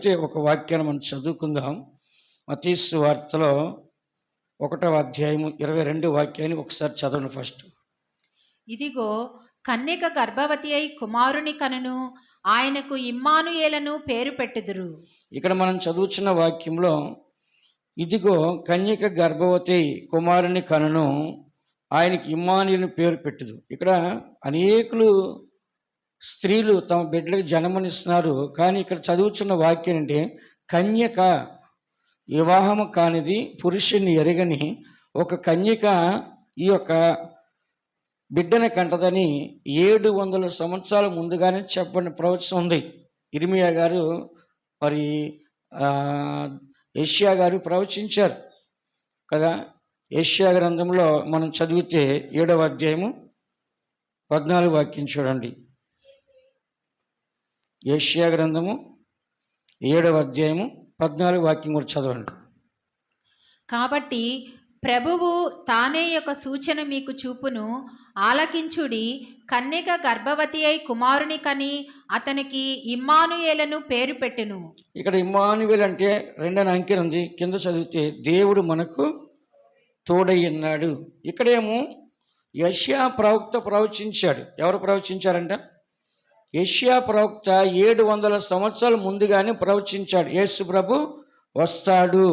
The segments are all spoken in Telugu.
అయితే ఒక వాక్యాన్ని మనం చదువుకుందాం. మత్తయి సువార్తలో 1వ అధ్యాయము 22 వాక్యాన్ని ఒకసారి చదవండి ఫస్ట్. ఇదిగో కన్యక గర్భవతి అయి కుమారుని కనును, ఆయనకు ఇమ్మానుయేలను పేరు పెట్టుదురు. ఇక్కడ మనం చదువుతున్న వాక్యంలో ఇదిగో కన్యక గర్భవతి కుమారుని కనును, ఆయనకి ఇమ్మానుయేలు పేరు పెట్టుదు. ఇక్కడ అనేకులు స్త్రీలు తమ బిడ్డలకు జన్మనిస్తున్నారు. కానీ ఇక్కడ చదువుతున్న వాక్యం అంటే కన్యక, వివాహము కానిది, పురుషుని ఎరగని ఒక కన్యక ఈ యొక్క బిడ్డని కంటదని 700 సంవత్సరాల ముందుగానే చెప్పని ప్రవచనం ఉంది. ఇర్మియా గారు మరి యెషయా గారు ప్రవచించారు కదా. యెషయా గ్రంథంలో మనం చదివితే 7వ అధ్యాయము 14 వాక్యం చూడండి. యెషయా గ్రంథము 7వ అధ్యాయము 14 వాక్యం కూడా చదవండి. కాబట్టి ప్రభువు తానే యొక్క సూచన మీకు చూపును, ఆలకించుడి. కన్యక గర్భవతి అయి కుమారుని కని అతనికి ఇమ్మానుయేలను పేరు పెట్టును. ఇక్కడ ఇమ్మానుయేలు అంటే 2 అంకె ఉంది. కింద చదివితే దేవుడు మనకు తోడై ఉన్నాడు. ఇక్కడేమో యెషయా ప్రవక్త ప్రవచించాడు. ఎవరు ప్రవచించారంట? యెషయా ప్రవక్త 700 సంవత్సరాల ముందుగానే ప్రవచించాడు. యేసు ప్రభు వస్తాడు,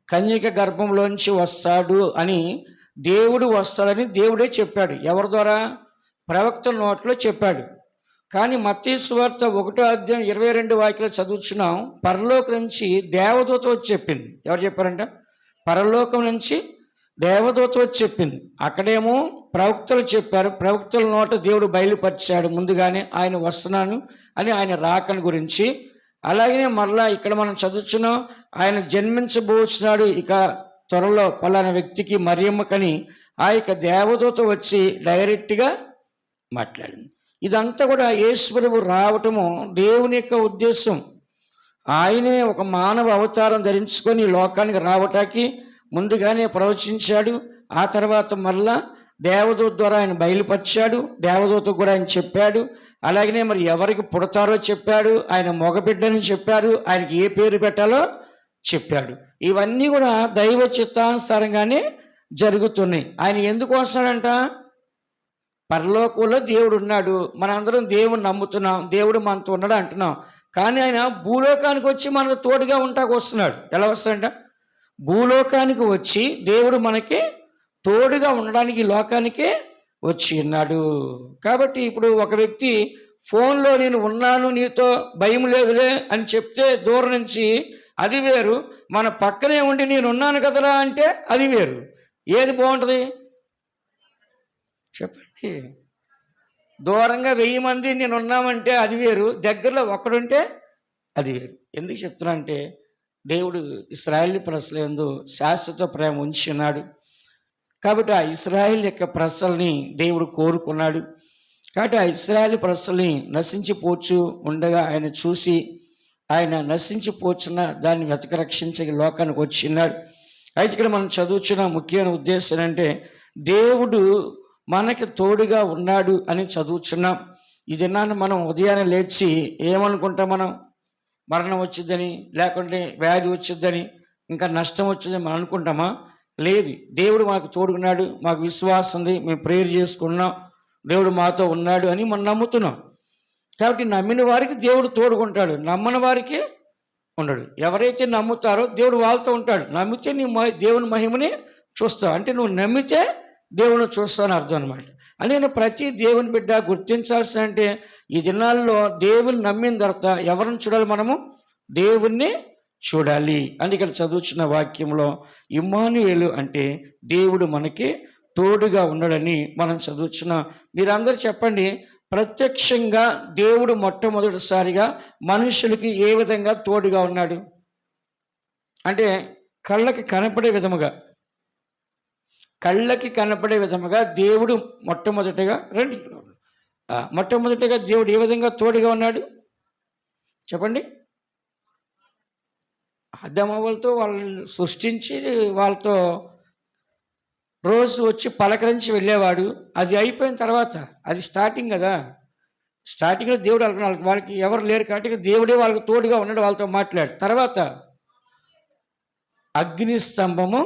కన్యక గర్భంలోంచి వస్తాడు అని, దేవుడు వస్తాడని దేవుడే చెప్పాడు. ఎవరి ద్వారా? ప్రవక్త నోట్లో చెప్పాడు. కానీ మత్తయి సువార్త 1వ అధ్యాయం 22 వాక్యాలు చదువుతున్నాం. పరలోకం నుంచి దేవదూత వచ్చి చెప్పింది. ఎవరు చెప్పారంట? పరలోకం నుంచి దేవదూత వచ్చి చెప్పింది. అక్కడేమో ప్రవక్తలు చెప్పారు. ప్రవక్తల నోట దేవుడు బయలుపరిచాడు ముందుగానే ఆయన వస్తున్నాను అని, ఆయన రాకని గురించి. అలాగనే మరలా ఇక్కడ మనం చదువుతున్నాం, ఆయన జన్మించబోతున్నాడు ఇక త్వరలో పలానా వ్యక్తికి, మరియమ్మకని ఆ యొక్క దేవదూత వచ్చి డైరెక్ట్గా మాట్లాడింది. ఇదంతా కూడా యేసు ప్రభువు రావటము దేవుని యొక్క ఉద్దేశం. ఆయనే ఒక మానవ అవతారం ధరించుకొని లోకానికి రావటానికి ముందుగానే ప్రవచించాడు. ఆ తర్వాత మళ్ళా దేవదూత ద్వారా ఆయన బయలుపరిచాడు. దేవదూత కూడా ఆయన చెప్పాడు. అలాగనే మరి ఎవరికి పుడతారో చెప్పాడు. ఆయన మగబిడ్డని చెప్పారు. ఆయనకి ఏ పేరు పెట్టాలో చెప్పాడు. ఇవన్నీ కూడా దైవ చిత్తానుసారంగానే జరుగుతున్నాయి. ఆయన ఎందుకు వస్తాడంట? పరలోకంలో దేవుడు ఉన్నాడు, మనందరం దేవుని నమ్ముతున్నాం, దేవుడు మనతో ఉన్నాడు అంటున్నాం. కానీ ఆయన భూలోకానికి వచ్చి మనకు తోడుగా ఉంటాకు వస్తున్నాడు. ఎలా వస్తాడంట? భూలోకానికి వచ్చి దేవుడు మనకి తోడుగా ఉండడానికి లోకానికే వచ్చి ఉన్నాడు. కాబట్టి ఇప్పుడు ఒక వ్యక్తి ఫోన్లో నేను ఉన్నాను, నీతో భయం లేదులే అని చెప్తే దూరం నుంచి అది వేరు. మన పక్కనే ఉండి నేను ఉన్నాను కదరా అంటే అది వేరు. ఏది బాగుంటుంది చెప్పండి? దూరంగా 1000 మంది నేను ఉన్నామంటే అది వేరు, దగ్గరలో ఒక్కడుంటే అది వేరు. ఎందుకు చెప్తున్నా అంటే దేవుడు ఇశ్రాయేలు ప్రజల యందు శాశ్వత ప్రేమ ఉంచి ఉన్నాడు. కాబట్టి ఆ ఇశ్రాయేల్ యొక్క ప్రజల్ని దేవుడు కోరుకున్నాడు. కాబట్టి ఆ ఇశ్రాయేల్ ప్రజల్ని నశించిపోచు ఉండగా ఆయన చూసి, ఆయన నశించిపోచున్న దాన్ని వెతక రక్షించే లోకానికి వచ్చిన్నాడు. అయితే ఇక్కడ మనం చదువుతున్న ముఖ్యమైన ఉద్దేశం అంటే దేవుడు మనకి తోడుగా ఉన్నాడు అని చదువుతున్నాం. ఈ దినాన్ని మనం ఉదయాన్నే లేచి ఏమనుకుంటాం? మనం మరణం వచ్చిద్దని, లేకుంటే వ్యాధి వచ్చిద్దని, ఇంకా నష్టం వచ్చిందని మనం అనుకుంటామా? లేదు. దేవుడు మనకు తోడుకున్నాడు, మాకు విశ్వాసం ఉంది, మేము ప్రేయర్ చేసుకున్నాం, దేవుడు మాతో ఉన్నాడు అని మనం నమ్ముతున్నాం. కాబట్టి నమ్మిన వారికి దేవుడు తోడుకుంటాడు, నమ్మని వారికి ఉండడు. ఎవరైతే నమ్ముతారో దేవుడు వాళ్ళతో ఉంటాడు. నమ్మితే నీ దేవుని మహిమని చూస్తావు. అంటే నువ్వు నమ్మితే దేవుని చూస్తాను అర్థం అనమాట. అని ప్రతి దేవుని బిడ్డ గుర్తించాల్సి అంటే ఈ దినాల్లో దేవుని నమ్మిన తర్వాత ఎవరిని చూడాలి? మనము దేవుణ్ణి చూడాలి. అని ఇక్కడ చదువుతున్న వాక్యంలో ఇమ్మానుయేలు అంటే దేవుడు మనకి తోడుగా ఉన్నాడని మనం చదువుతున్నాం. మీరందరూ చెప్పండి, ప్రత్యక్షంగా దేవుడు మొట్టమొదటిసారిగా మనుషులకి ఏ విధంగా తోడుగా ఉన్నాడు అంటే కళ్ళకి కనపడే విధముగా, కళ్ళకి కనపడే విధముగా దేవుడు మొట్టమొదటిగా మొట్టమొదటిగా దేవుడు ఏ విధంగా తోడుగా ఉన్నాడు చెప్పండి? ఆదామవ్వలతో వాళ్ళు సృష్టించి వాళ్ళతో రోజు వచ్చి పలకరించి వెళ్ళేవాడు. అది అయిపోయిన తర్వాత, అది స్టార్టింగ్ కదా. స్టార్టింగ్లో దేవుడు వాళ్ళకి ఎవరు లేరు కాబట్టి దేవుడే వాళ్ళకి తోడుగా ఉన్నాడు, వాళ్ళతో మాట్లాడు. తర్వాత అగ్ని స్తంభము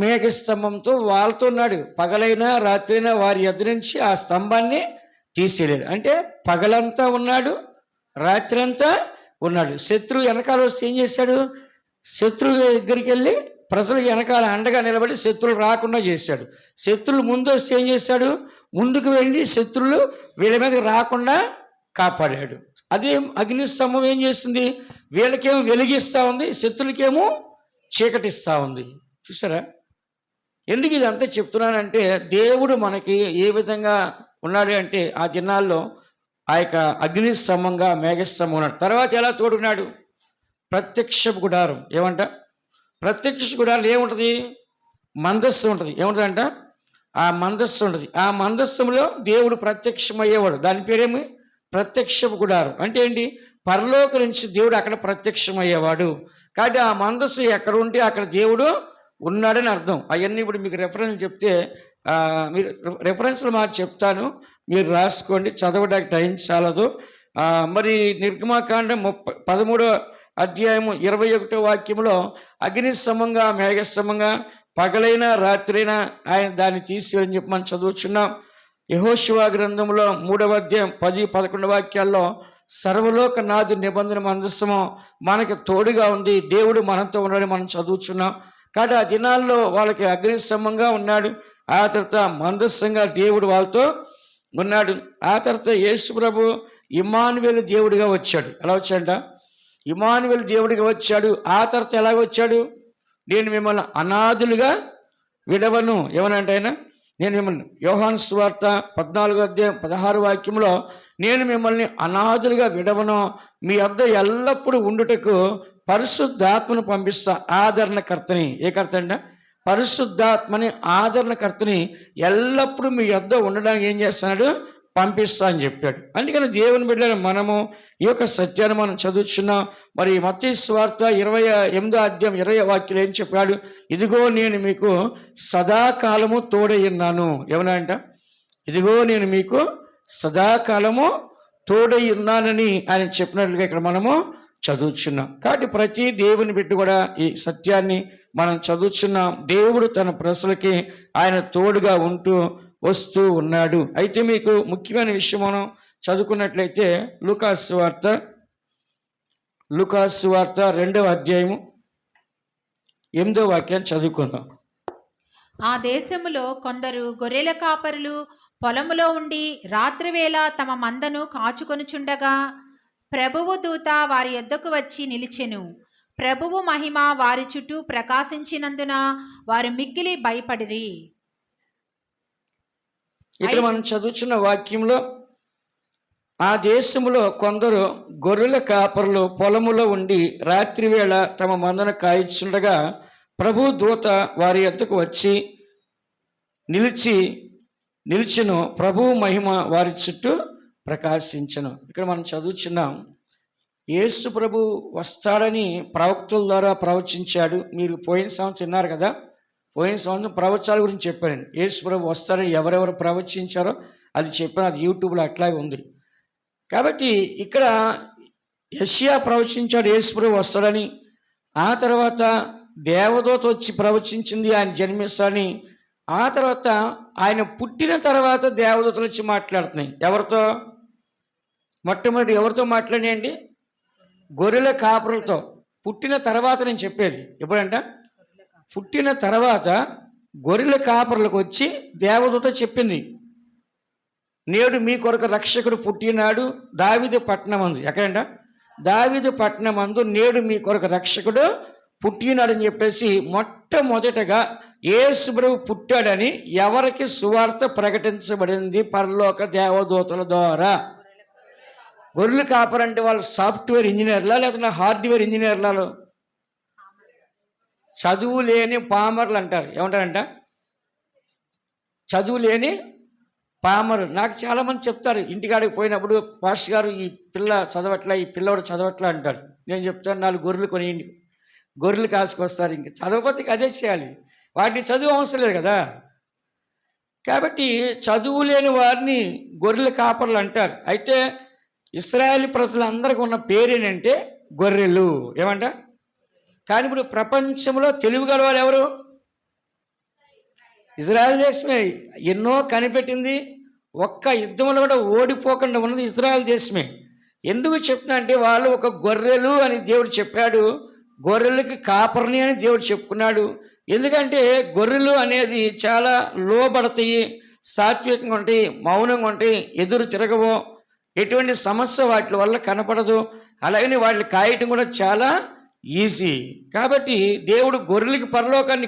మేఘస్తంభంతో వాళ్ళతో ఉన్నాడు. పగలైనా రాత్రైనా వారి ఎదురు నుంచి ఆ స్తంభాన్ని తీసేయలేదు. అంటే పగలంతా ఉన్నాడు, రాత్రి అంతా ఉన్నాడు. శత్రువు వెనకాల వస్తే ఏం చేశాడు? శత్రువు దగ్గరికి వెళ్ళి ప్రజలు వెనకాల అండగా నిలబడి శత్రువులు రాకుండా చేశాడు. శత్రువులు ముందు వస్తే ఏం చేశాడు? ముందుకు వెళ్ళి శత్రువులు వీళ్ళ మీద రాకుండా కాపాడాడు. అదే అగ్ని స్తంభం ఏం చేస్తుంది? వీళ్ళకేమో వెలిగిస్తూ ఉంది, శత్రులకేమో చీకటిస్తూ ఉంది. చూసారా? ఎందుకు ఇదంతా చెప్తున్నానంటే, దేవుడు మనకి ఏ విధంగా ఉన్నాడు అంటే, ఆ దినాల్లో ఆ యొక్క అగ్ని స్తంభంగా మేఘస్తంభం ఉన్నాడు. తర్వాత ఎలా తోడున్నాడు? ప్రత్యక్ష గుడారం. ఏమంట? ప్రత్యక్ష గుడారం ఏముంటుంది? మందస్సు ఉంటుంది. ఏముంటుందంట? ఆ మందస్సు ఉంటుంది. ఆ మందస్సులో దేవుడు ప్రత్యక్షమయ్యేవాడు. దాని పేరేమి? ప్రత్యక్ష గుడారం. అంటే ఏంటి? పరలోక నుంచి దేవుడు అక్కడ ప్రత్యక్షమయ్యేవాడు. కాబట్టి ఆ మందస్సు ఎక్కడ ఉంటే అక్కడ దేవుడు ఉన్నాడని అర్థం. అవన్నీ ఇప్పుడు మీకు రెఫరెన్స్ చెప్తే మీరు రెఫరెన్స్లు మాకు చెప్తాను, మీరు రాసుకోండి, చదవడానికి టైం చాలదు. మరి నిర్గమాకాండం 13వ అధ్యాయము 21వ వాక్యంలో అగ్ని స్తంభంగా మేఘస్తంభంగా పగలైనా రాత్రైనా ఆయన దాన్ని తీసివేయని చెప్పి మనం చదువుచున్నాం. యెహోషువ గ్రంథంలో 3వ అధ్యాయం 10-11 వాక్యాల్లో సర్వలోక నాథు నిబంధన మందస్సము మనకి తోడుగా ఉంది, దేవుడు మనతో ఉన్నాడని మనం చదువుచున్నాం. కాబట్టి ఆ దినాల్లో వాళ్ళకి అగ్ని స్తంభంగా ఉన్నాడు. ఆ తర్వాత మందస్సంగా దేవుడు వాళ్ళతో ఉన్నాడు. ఆ తర్వాత యేసు ప్రభు ఇమ్మానువేలు దేవుడిగా వచ్చాడు. ఎలా వచ్చాడంట? ఇమ్మానువేలు దేవుడిగా వచ్చాడు. ఆ తర్వాత ఎలాగ వచ్చాడు? నేను మిమ్మల్ని అనాథులుగా విడవను. ఏమనంటే ఆయన, నేను మిమ్మల్ని యోహాను సువార్త 14వ అధ్యాయం 16వ వాక్యంలో, నేను మిమ్మల్ని అనాథులుగా విడవను, మీ వద్ద ఎల్లప్పుడూ ఉండుటకు పరిశుద్ధాత్మను పంపిస్తా, ఆదరణకర్తని. ఏ కర్త అంట? పరిశుద్ధాత్మని, ఆదరణకర్తని ఎల్లప్పుడూ మీ వద్ద ఉండడానికి ఏం చేస్తున్నాడు? పంపిస్తా అని చెప్పాడు. అందుకని దేవుని బిడ్డలు మనము ఈ యొక్క సత్యాన్ని మనం చదువుచున్నాం. మరి మత్తయి సువార్త 28వ అధ్యాయం 20వ వాక్యం ఏం చెప్పాడు? ఇదిగో నేను మీకు సదాకాలము తోడై ఉన్నాను. ఏమన్నా అంట? ఇదిగో నేను మీకు సదాకాలము తోడై ఉన్నానని ఆయన చెప్పినట్లుగా ఇక్కడ మనము చదువుచున్నాం. కాబట్టి ప్రతి దేవుని బిడ్డ కూడా ఈ సత్యాన్ని మనం చదువుచున్నాం. దేవుడు తన ప్రజలకి ఆయన తోడుగా ఉంటూ వస్తూ ఉన్నాడు. అయితే మీకు ముఖ్యమైన విషయం మనం చదువుకున్నట్లయితే లూకాసు వార్త 2వ అధ్యాయము 8వ వాక్యాన్ని చదువుకుందాం. ఆ దేశములో కొందరు గొర్రెల కాపరులు పొలములో ఉండి రాత్రివేళ తమ మందను కాచుకొనుచుండగా ప్రభువు దూత వారి యొద్దకు వచ్చి నిలిచెను. ప్రభువు మహిమ వారి చుట్టూ ప్రకాశించినందున వారు మిక్కిలి భయపడిరి. ఇక్కడ మనం చదువుచున్న వాక్యంలో, ఆ దేశంలో కొందరు గొర్రెల కాపరులు పొలములో ఉండి రాత్రివేళ తమ మందను కాయిచుండగా ప్రభు దూత వారి యొద్దకు వచ్చి నిలిచెను. ప్రభువు మహిమ వారి చుట్టూ ప్రకాశించను. ఇక్కడ మనం చదువుచున్నాం, యేసు ప్రభు వస్తాడని ప్రవక్తల ద్వారా ప్రవచించాడు. మీరు పోయిన సంవత్సరం విన్నారు కదా, పోయిన సంవత్సరం ప్రవచనాల గురించి చెప్పానండి. యేసు ప్రభు వస్తాడని ఎవరెవరు ప్రవచించారో అది చెప్పాను, అది యూట్యూబ్లో అట్లాగే ఉంది. కాబట్టి ఇక్కడ యెషయా ప్రవచించాడు యేసు ప్రభు వస్తాడని. ఆ తర్వాత దేవదూత వచ్చి ప్రవచించింది ఆయన జన్మిస్తాడని. ఆ తర్వాత ఆయన పుట్టిన తర్వాత దేవదూతలు వచ్చి మాట్లాడుతున్నాయి. ఎవరితో? మొట్టమొదటి ఎవరితో మాట్లాడినాయండి? గొర్రెల కాపరులతో. పుట్టిన తర్వాత నేను చెప్పేది ఎప్పుడంట? పుట్టిన తర్వాత గొర్రెల కాపరులకు వచ్చి దేవదూత చెప్పింది, నేడు మీ కొరకు రక్షకుడు పుట్టినాడు దావీదు పట్టణమందు. ఎక్కడంట? దావీదు పట్టణమందు నేడు మీ కొరకు రక్షకుడు పుట్టినాడని చెప్పేసి మొట్టమొదటగా యేసు ప్రభు పుట్టాడని ఎవరికి సువార్త ప్రకటించబడింది? పరలోక దేవదూతల ద్వారా. గొర్రెలు కాపరంటే వాళ్ళు సాఫ్ట్వేర్ ఇంజనీర్లా లేకపోతే హార్డ్వేర్ ఇంజనీర్లలో? చదువు లేని పామర్లు అంటారు. ఏమంటారంట? చదువు లేని పామరు. నాకు చాలామంది చెప్తారు ఇంటికాడికి పోయినప్పుడు, పాస్టర్ గారు ఈ పిల్ల చదవట్లా, ఈ పిల్లవాడు చదవట్లా అంటాడు. నేను చెప్తాను, 4 గొర్రెలు కొని గొర్రెలు కాసుకొస్తారు. ఇంక చదవకపోతే అదే చేయాలి, వాటిని చదువు అవసరం లేదు కదా. కాబట్టి చదువు లేని వారిని గొర్రెల కాపర్లు అంటారు. అయితే ఇశ్రాయేలు ప్రజలందరికీ ఉన్న పేరు ఏంటంటే గొర్రెలు. ఏమంట? కానీ ఇప్పుడు ప్రపంచంలో తెలివి గలవారు ఎవరు? ఇజ్రాయెల్ దేశమే. ఎన్నో కనిపెట్టింది, ఒక్క యుద్ధంలో కూడా ఓడిపోకుండా ఉన్నది ఇజ్రాయెల్ దేశమే. ఎందుకు చెప్తున్నా అంటే వాళ్ళు ఒక గొర్రెలు అని దేవుడు చెప్పాడు, గొర్రెలకి కాపర్ని అని దేవుడు చెప్పుకున్నాడు. ఎందుకంటే గొర్రెలు అనేది చాలా లోబడతాయి, సాత్వికంగా ఉంటాయి, మౌనంగా ఉంటాయి, ఎదురు తిరగవు, ఎటువంటి సమస్య వాటి వల్ల కనపడదు. అలాగని వాటిని కాయటం కూడా చాలా ఈజీ. కాబట్టి దేవుడు గొర్రెలకి పరలోకాన్ని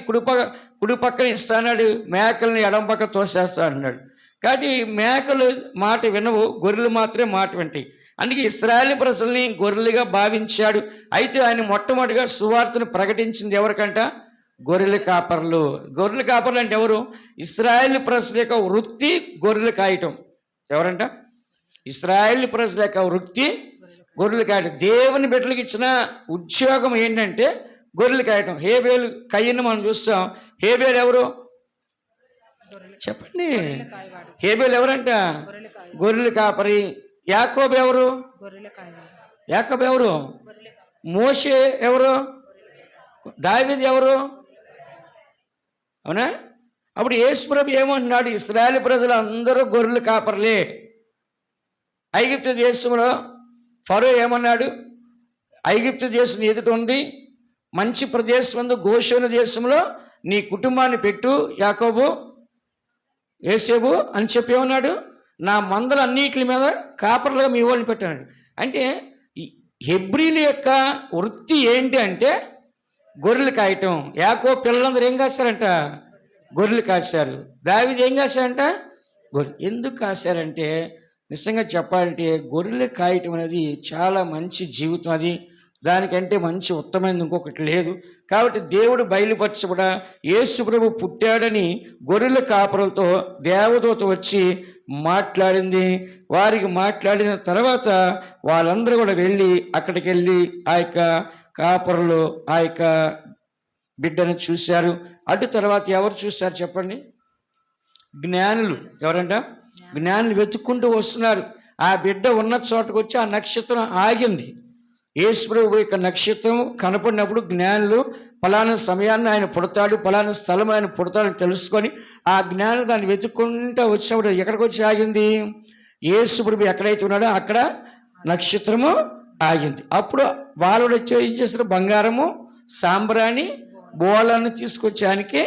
కుడి పక్కన ఇస్తాడు, మేకల్ని ఎడం పక్క తోసేస్తా అన్నాడు. కాబట్టి మేకలు మాట వినవు, గొర్రెలు మాత్రమే మాట వింటాయి. అందుకే ఇశ్రాయేలు ప్రజల్ని గొర్రెలుగా భావించాడు. అయితే ఆయన మొట్టమొదటిగా సువార్తను ప్రకటించింది ఎవరికంట? గొర్రెల కాపర్లు. గొర్రెల కాపర్లు అంటే ఎవరు? ఇశ్రాయేలు ప్రజల యొక్క వృత్తి గొర్రెలు కాయటం. ఎవరంట? ఇశ్రాయేలు ప్రజల యొక్క వృత్తి గొర్రెలు కాయటం. దేవుని బిడ్డలకు ఇచ్చిన ఉద్యోగం ఏంటంటే గొర్రెలు కాయటం. హేబేలు కయ్యను మనం చూస్తాం. హేబేలు ఎవరు చెప్పండి? హేబేలు ఎవరంట? గొర్రెలు కాపరి. యాకోబు ఎవరు? యాకోబు ఎవరు? మోషే ఎవరు? దావీదు ఎవరు? అవునా? అప్పుడు యేసు ప్రభు ఏమంటున్నాడు? ఇశ్రాయేలు ప్రజలు అందరూ గొర్రెలు కాపర్లే. ఐగుప్తు దేశంలో ఫరో ఏమన్నాడు? ఐగుప్తు దేశం ఎదుట ఉంది, మంచి ప్రదేశం ఉంది, గోషేను దేశంలో నీ కుటుంబాన్ని పెట్టు యాకోబు, యోసేపు అని చెప్పి ఏమన్నాడు? నా మందలు అన్నిటి మీద కాపర్లుగా మీ వాళ్ళని పెట్టాడు. అంటే హెబ్రీల యొక్క వృత్తి ఏంటి అంటే గొర్రెలు కాయటం. యాకోబు పిల్లలందరూ ఏం కాశారంట? గొర్రెలు కాశారు. దావీదు ఏం కాశారంట? గొర్రెలు. ఎందుకు కాశారంటే నిజంగా చెప్పాలంటే గొర్రెలు కాయటం అనేది చాలా మంచి జీవితం. అది దానికంటే మంచి ఉత్తమైనది ఇంకొకటి లేదు. కాబట్టి దేవుడు బయలుపరచబడా యేసు ప్రభు పుట్టాడని గొర్రెల కాపరులతో దేవదూత వచ్చి మాట్లాడింది. వారికి మాట్లాడిన తర్వాత వాళ్ళందరూ కూడా వెళ్ళి అక్కడికి వెళ్ళి ఆ యొక్క కాపరులు ఆ యొక్క బిడ్డను చూశారు. అటు తర్వాత ఎవరు చూశారు చెప్పండి? జ్ఞానులు. ఎవరంట? జ్ఞానులు వెతుక్కుంటూ వస్తున్నారు. ఆ బిడ్డ ఉన్న చోటకు వచ్చి ఆ నక్షత్రం ఆగింది. యేసు ప్రభు యొక్క నక్షత్రం కనపడినప్పుడు జ్ఞానులు ఫలానా సమయాన్ని ఆయన పుడతాడు, ఫలానా స్థలం ఆయన పుడతాడని తెలుసుకొని ఆ జ్ఞానులు దాన్ని వెతుక్కుంటూ వచ్చినప్పుడు ఎక్కడికి వచ్చి ఆగింది? యేసు ప్రభు ఎక్కడైతే ఉన్నాడో అక్కడ నక్షత్రము ఆగింది. అప్పుడు వాళ్ళు వచ్చి ఏం చేశారు? బంగారము, సాంబ్రాణి, బోళాన్ని తీసుకొచ్చి ఆయనకి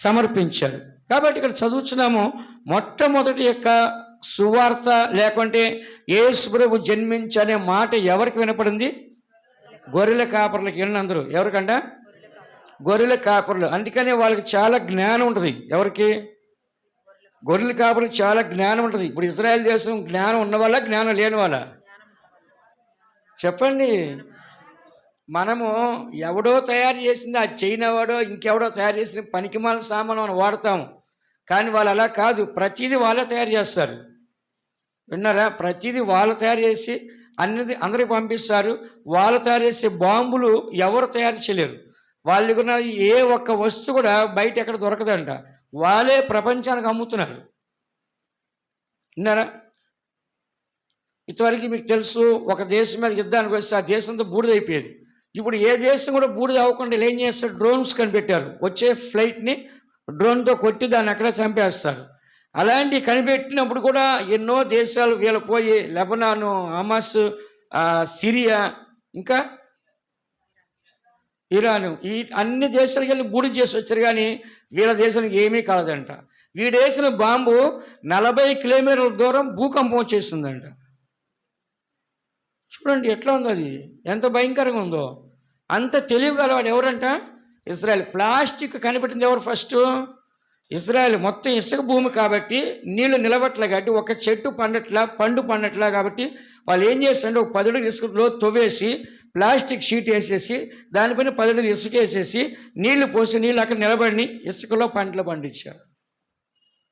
సమర్పించారు. కాబట్టి ఇక్కడ చదువుతున్నాము, మొట్టమొదటి యొక్క సువార్త లేకుంటే యేసు ప్రభు జన్మించనే మాట ఎవరికి వినపడింది? గొర్రెల కాపర్లకి. వెళ్ళినందరూ ఎవరికంట? గొర్రెల కాపర్లు. అందుకనే వాళ్ళకి చాలా జ్ఞానం ఉంటుంది. ఎవరికి? గొర్రెల కాపర్లకు చాలా జ్ఞానం ఉంటుంది. ఇప్పుడు ఇజ్రాయెల్ దేశం జ్ఞానం ఉన్న వాళ్ళ, జ్ఞానం లేని వాళ్ళ? చెప్పండి. మనము ఎవడో తయారు చేసింది, ఆ చైనా వాడో ఇంకెవడో తయారు చేసిన పనికిమాల సామాను మనం వాడతాము. కానీ వాళ్ళు అలా కాదు, ప్రతిదీ వాళ్ళే తయారు చేస్తారు. విన్నారా? ప్రతిదీ వాళ్ళు తయారు చేసి అందరికి పంపిస్తారు. వాళ్ళు తయారు చేసే బాంబులు ఎవరు తయారు చేయలేరు. వాళ్ళకున్న ఏ ఒక్క వస్తువు కూడా బయట ఎక్కడ దొరకదంట. వాళ్ళే ప్రపంచానికి అమ్ముతున్నారు. విన్నారా? ఇంతవరకు మీకు తెలుసు, ఒక దేశం మీద యుద్ధానికి వస్తే ఆ దేశంతో బూడిదైపోయేది. ఇప్పుడు ఏ దేశం కూడా బూడిద అవ్వకుండా ఏం చేస్తారు? డ్రోన్స్ కనిపెట్టారు. వచ్చే ఫ్లైట్ని డ్రోన్తో కొట్టి దాన్ని అక్కడ చంపేస్తారు. అలాంటివి కనిపెట్టినప్పుడు కూడా ఎన్నో దేశాలు వీళ్ళు పోయి లెబనాను, హమాస్, సిరియా, ఇంకా ఇరాను, ఈ అన్ని దేశాలకు వెళ్ళి బూడిద చేసి వచ్చారు. కానీ వీళ్ళ దేశానికి ఏమీ కాదంట. వీడేసిన బాంబు 40 కిలోమీటర్ల దూరం భూకంపం వచ్చేస్తుందంట. చూడండి ఎట్లా ఉంది, అది ఎంత భయంకరంగా ఉందో. అంత తెలివి గలవాడు ఎవరంట? ఇజ్రాయెల్. ప్లాస్టిక్ కనిపెట్టింది ఎవరు ఫస్ట్? ఇజ్రాయెల్. మొత్తం ఇసుక భూమి కాబట్టి నీళ్లు నిలబట్లే, కాబట్టి ఒక చెట్టు పండు పండట్లా కాబట్టి వాళ్ళు ఏం చేస్తారంటే ఒక 10 అడుగులు ఇసుకలో తవ్వేసి ప్లాస్టిక్ షీట్ వేసేసి దానిపైన 10 అడుగులు ఇసుక వేసేసి నీళ్లు పోసి నీళ్ళు అక్కడ నిలబడి ఇసుకలో పంటలు పండించారు.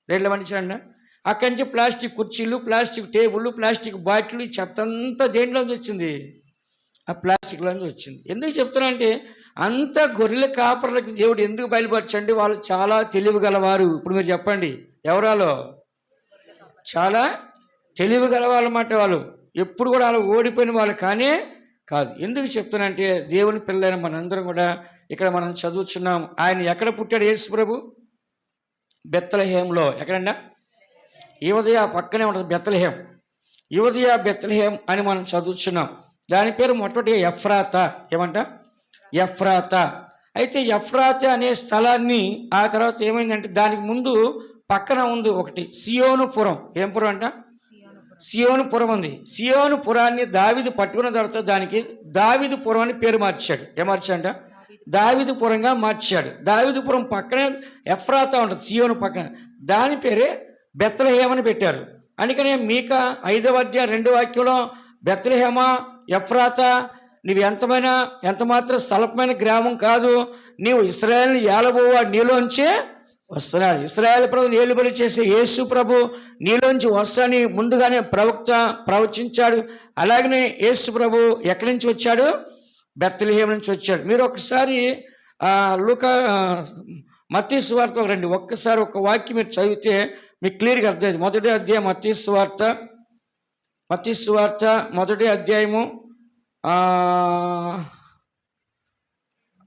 రేట్లు పండించారండి. అక్కడి నుంచి ప్లాస్టిక్ కుర్చీలు, ప్లాస్టిక్ టేబుళ్ళు, ప్లాస్టిక్ బాటిల్, చెత్త అంతా దేంట్లోంచి వచ్చింది? ఆ ప్లాస్టిక్లోంచి వచ్చింది. ఎందుకు చెప్తున్నా అంటే అంత గొర్రెల కాపర్లకి దేవుడు ఎందుకు బయలుపరచండి? వాళ్ళు చాలా తెలివి గలవారు. ఇప్పుడు మీరు చెప్పండి, ఎవరాలో చాలా తెలివి గలవాళ్ళమాట వాళ్ళు. ఎప్పుడు కూడా అలా ఓడిపోయిన వాళ్ళు కానే కాదు. ఎందుకు చెప్తానంటే దేవుని పిల్లలైన మనందరం కూడా ఇక్కడ మనం చదువుతున్నాం. ఆయన ఎక్కడ పుట్టాడు యేసు ప్రభు? బెత్లెహేంలో. ఎక్కడన్నా? యూదయ పక్కనే ఉంటుంది బెత్లెహేం. యూదయ బెత్లెహేం అని మనం చదువుతున్నాం. దాని పేరు మొట్టమొదటి ఎఫ్రాతా. ఏమంట? ఎఫ్రాతా. అయితే ఎఫ్రాతా అనే స్థలాన్ని ఆ తర్వాత ఏమైందంటే దానికి ముందు పక్కన ఉంది ఒకటి సియోనుపురం. ఏం పురం అంట? సియోనుపురం ఉంది. సియోనుపురాన్ని దావీదు పట్టుకున్న తర్వాత దానికి దావీదుపురం అని పేరు మార్చాడు. ఏం మార్చాడంట? దావీదుపురంగా మార్చాడు. దావీదుపురం పక్కనే ఎఫ్రాతా ఉంటుంది, సియోను పక్కన. దాని పేరే బెత్లెహేం అని పెట్టారు. అందుకనే మీకా 5వ అధ్యాయం 2వ వాక్యంలో బెత్లెహేమా ఎఫ్రాతా, నీవు ఎంత మాత్రం స్వల్పమైన గ్రామం కాదు, నీవు ఇశ్రాయేలుని ఏలబోవాడు నీలోంచే వస్తున్నాడు. ఇశ్రాయేలు ప్రభుని ఏలుబడి చేసే యేసు ప్రభు నీలోంచి వస్తాని ముందుగానే ప్రవక్త ప్రవచించాడు. అలాగనే యేసు ప్రభు ఎక్కడి నుంచి వచ్చాడు? బెత్లెహేం నుంచి వచ్చాడు. మీరు ఒకసారి మత్తయి సువార్త రండి. ఒక్కసారి ఒక వాక్యం మీరు చదివితే మీకు క్లియర్గా అర్థమైంది. మొదటి అధ్యాయం మత్తయి సువార్త మొదటి అధ్యాయము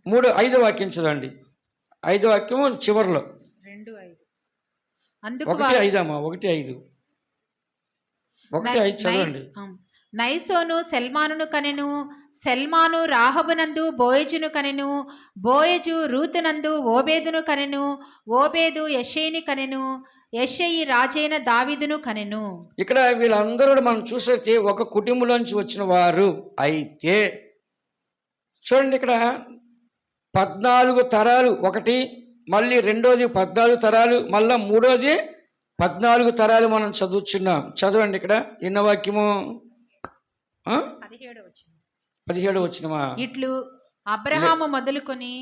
5వ వాక్యం చదవండి. 5వ వాక్యము చివరిలో 1:5 చదవండి. నైసోను సెల్మానును కనెను, సెల్మాను రాహబునందు బోయజును కనెను, బోయజు రూతునందు ఓబేదును కనెను, ఓబేదు యెషయిని కనెను, యెషయి రాజైన దావీదును కనెను. ఇక్కడ వీళ్ళందరూ మనం చూసైతే ఒక కుటుంబంలోంచి వచ్చిన వారు. అయితే చూడండి, ఇక్కడ 14 తరాలు. ఒకటి, మళ్ళీ రెండోది 14 తరాలు, మళ్ళా మూడోది 14 తరాలు మనం చదువుతున్నాం. చదవండి ఇక్కడ ఎన్న వాక్యము? 17వ వచనమా? ఇట్లు అబ్రహాము మొదలుకొని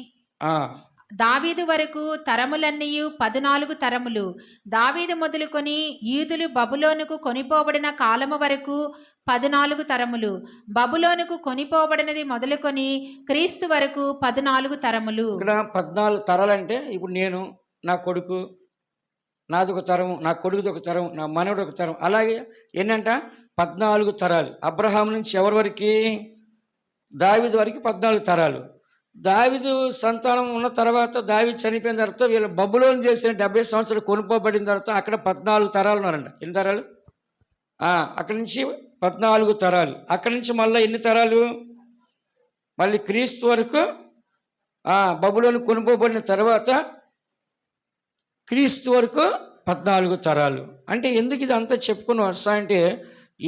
దావీదు వరకు తరములన్నీయు 14 తరములు. దావీదు మొదలుకొని యూదులు బబులోనుకు కొనిపోబడిన కాలము వరకు 14 తరములు. బబులోనుకు కొనిపోబడినది మొదలుకొని క్రీస్తు వరకు 14 తరములు. ఇక్కడ 14 తరాలంటే ఇప్పుడు నేను, నా కొడుకు, నాది ఒక తరం, నా కొడుకుది ఒక తరం, నా మనవడు ఒక తరం, అలాగే ఏంటంట 14 తరాలు. అబ్రహాం నుంచి ఎవరి వరకు? దావీదు వరకు 14 తరాలు. దావీదు సంతానం ఉన్న తర్వాత, దావీదు చనిపోయిన తర్వాత వీళ్ళు బబులోను చేసిన 70 సంవత్సరాలు కొనుక్కోబడిన తర్వాత అక్కడ 14 తరాలు ఉన్నారంట. ఎన్ని తరాలు? అక్కడి నుంచి 14 తరాలు. అక్కడి నుంచి మళ్ళీ ఎన్ని తరాలు? మళ్ళీ క్రీస్తు వరకు బబులోను కొనుక్కోబడిన తర్వాత క్రీస్తు వరకు 14 తరాలు. అంటే ఎందుకు ఇది అంతా చెప్పుకుని వస్తా అంటే,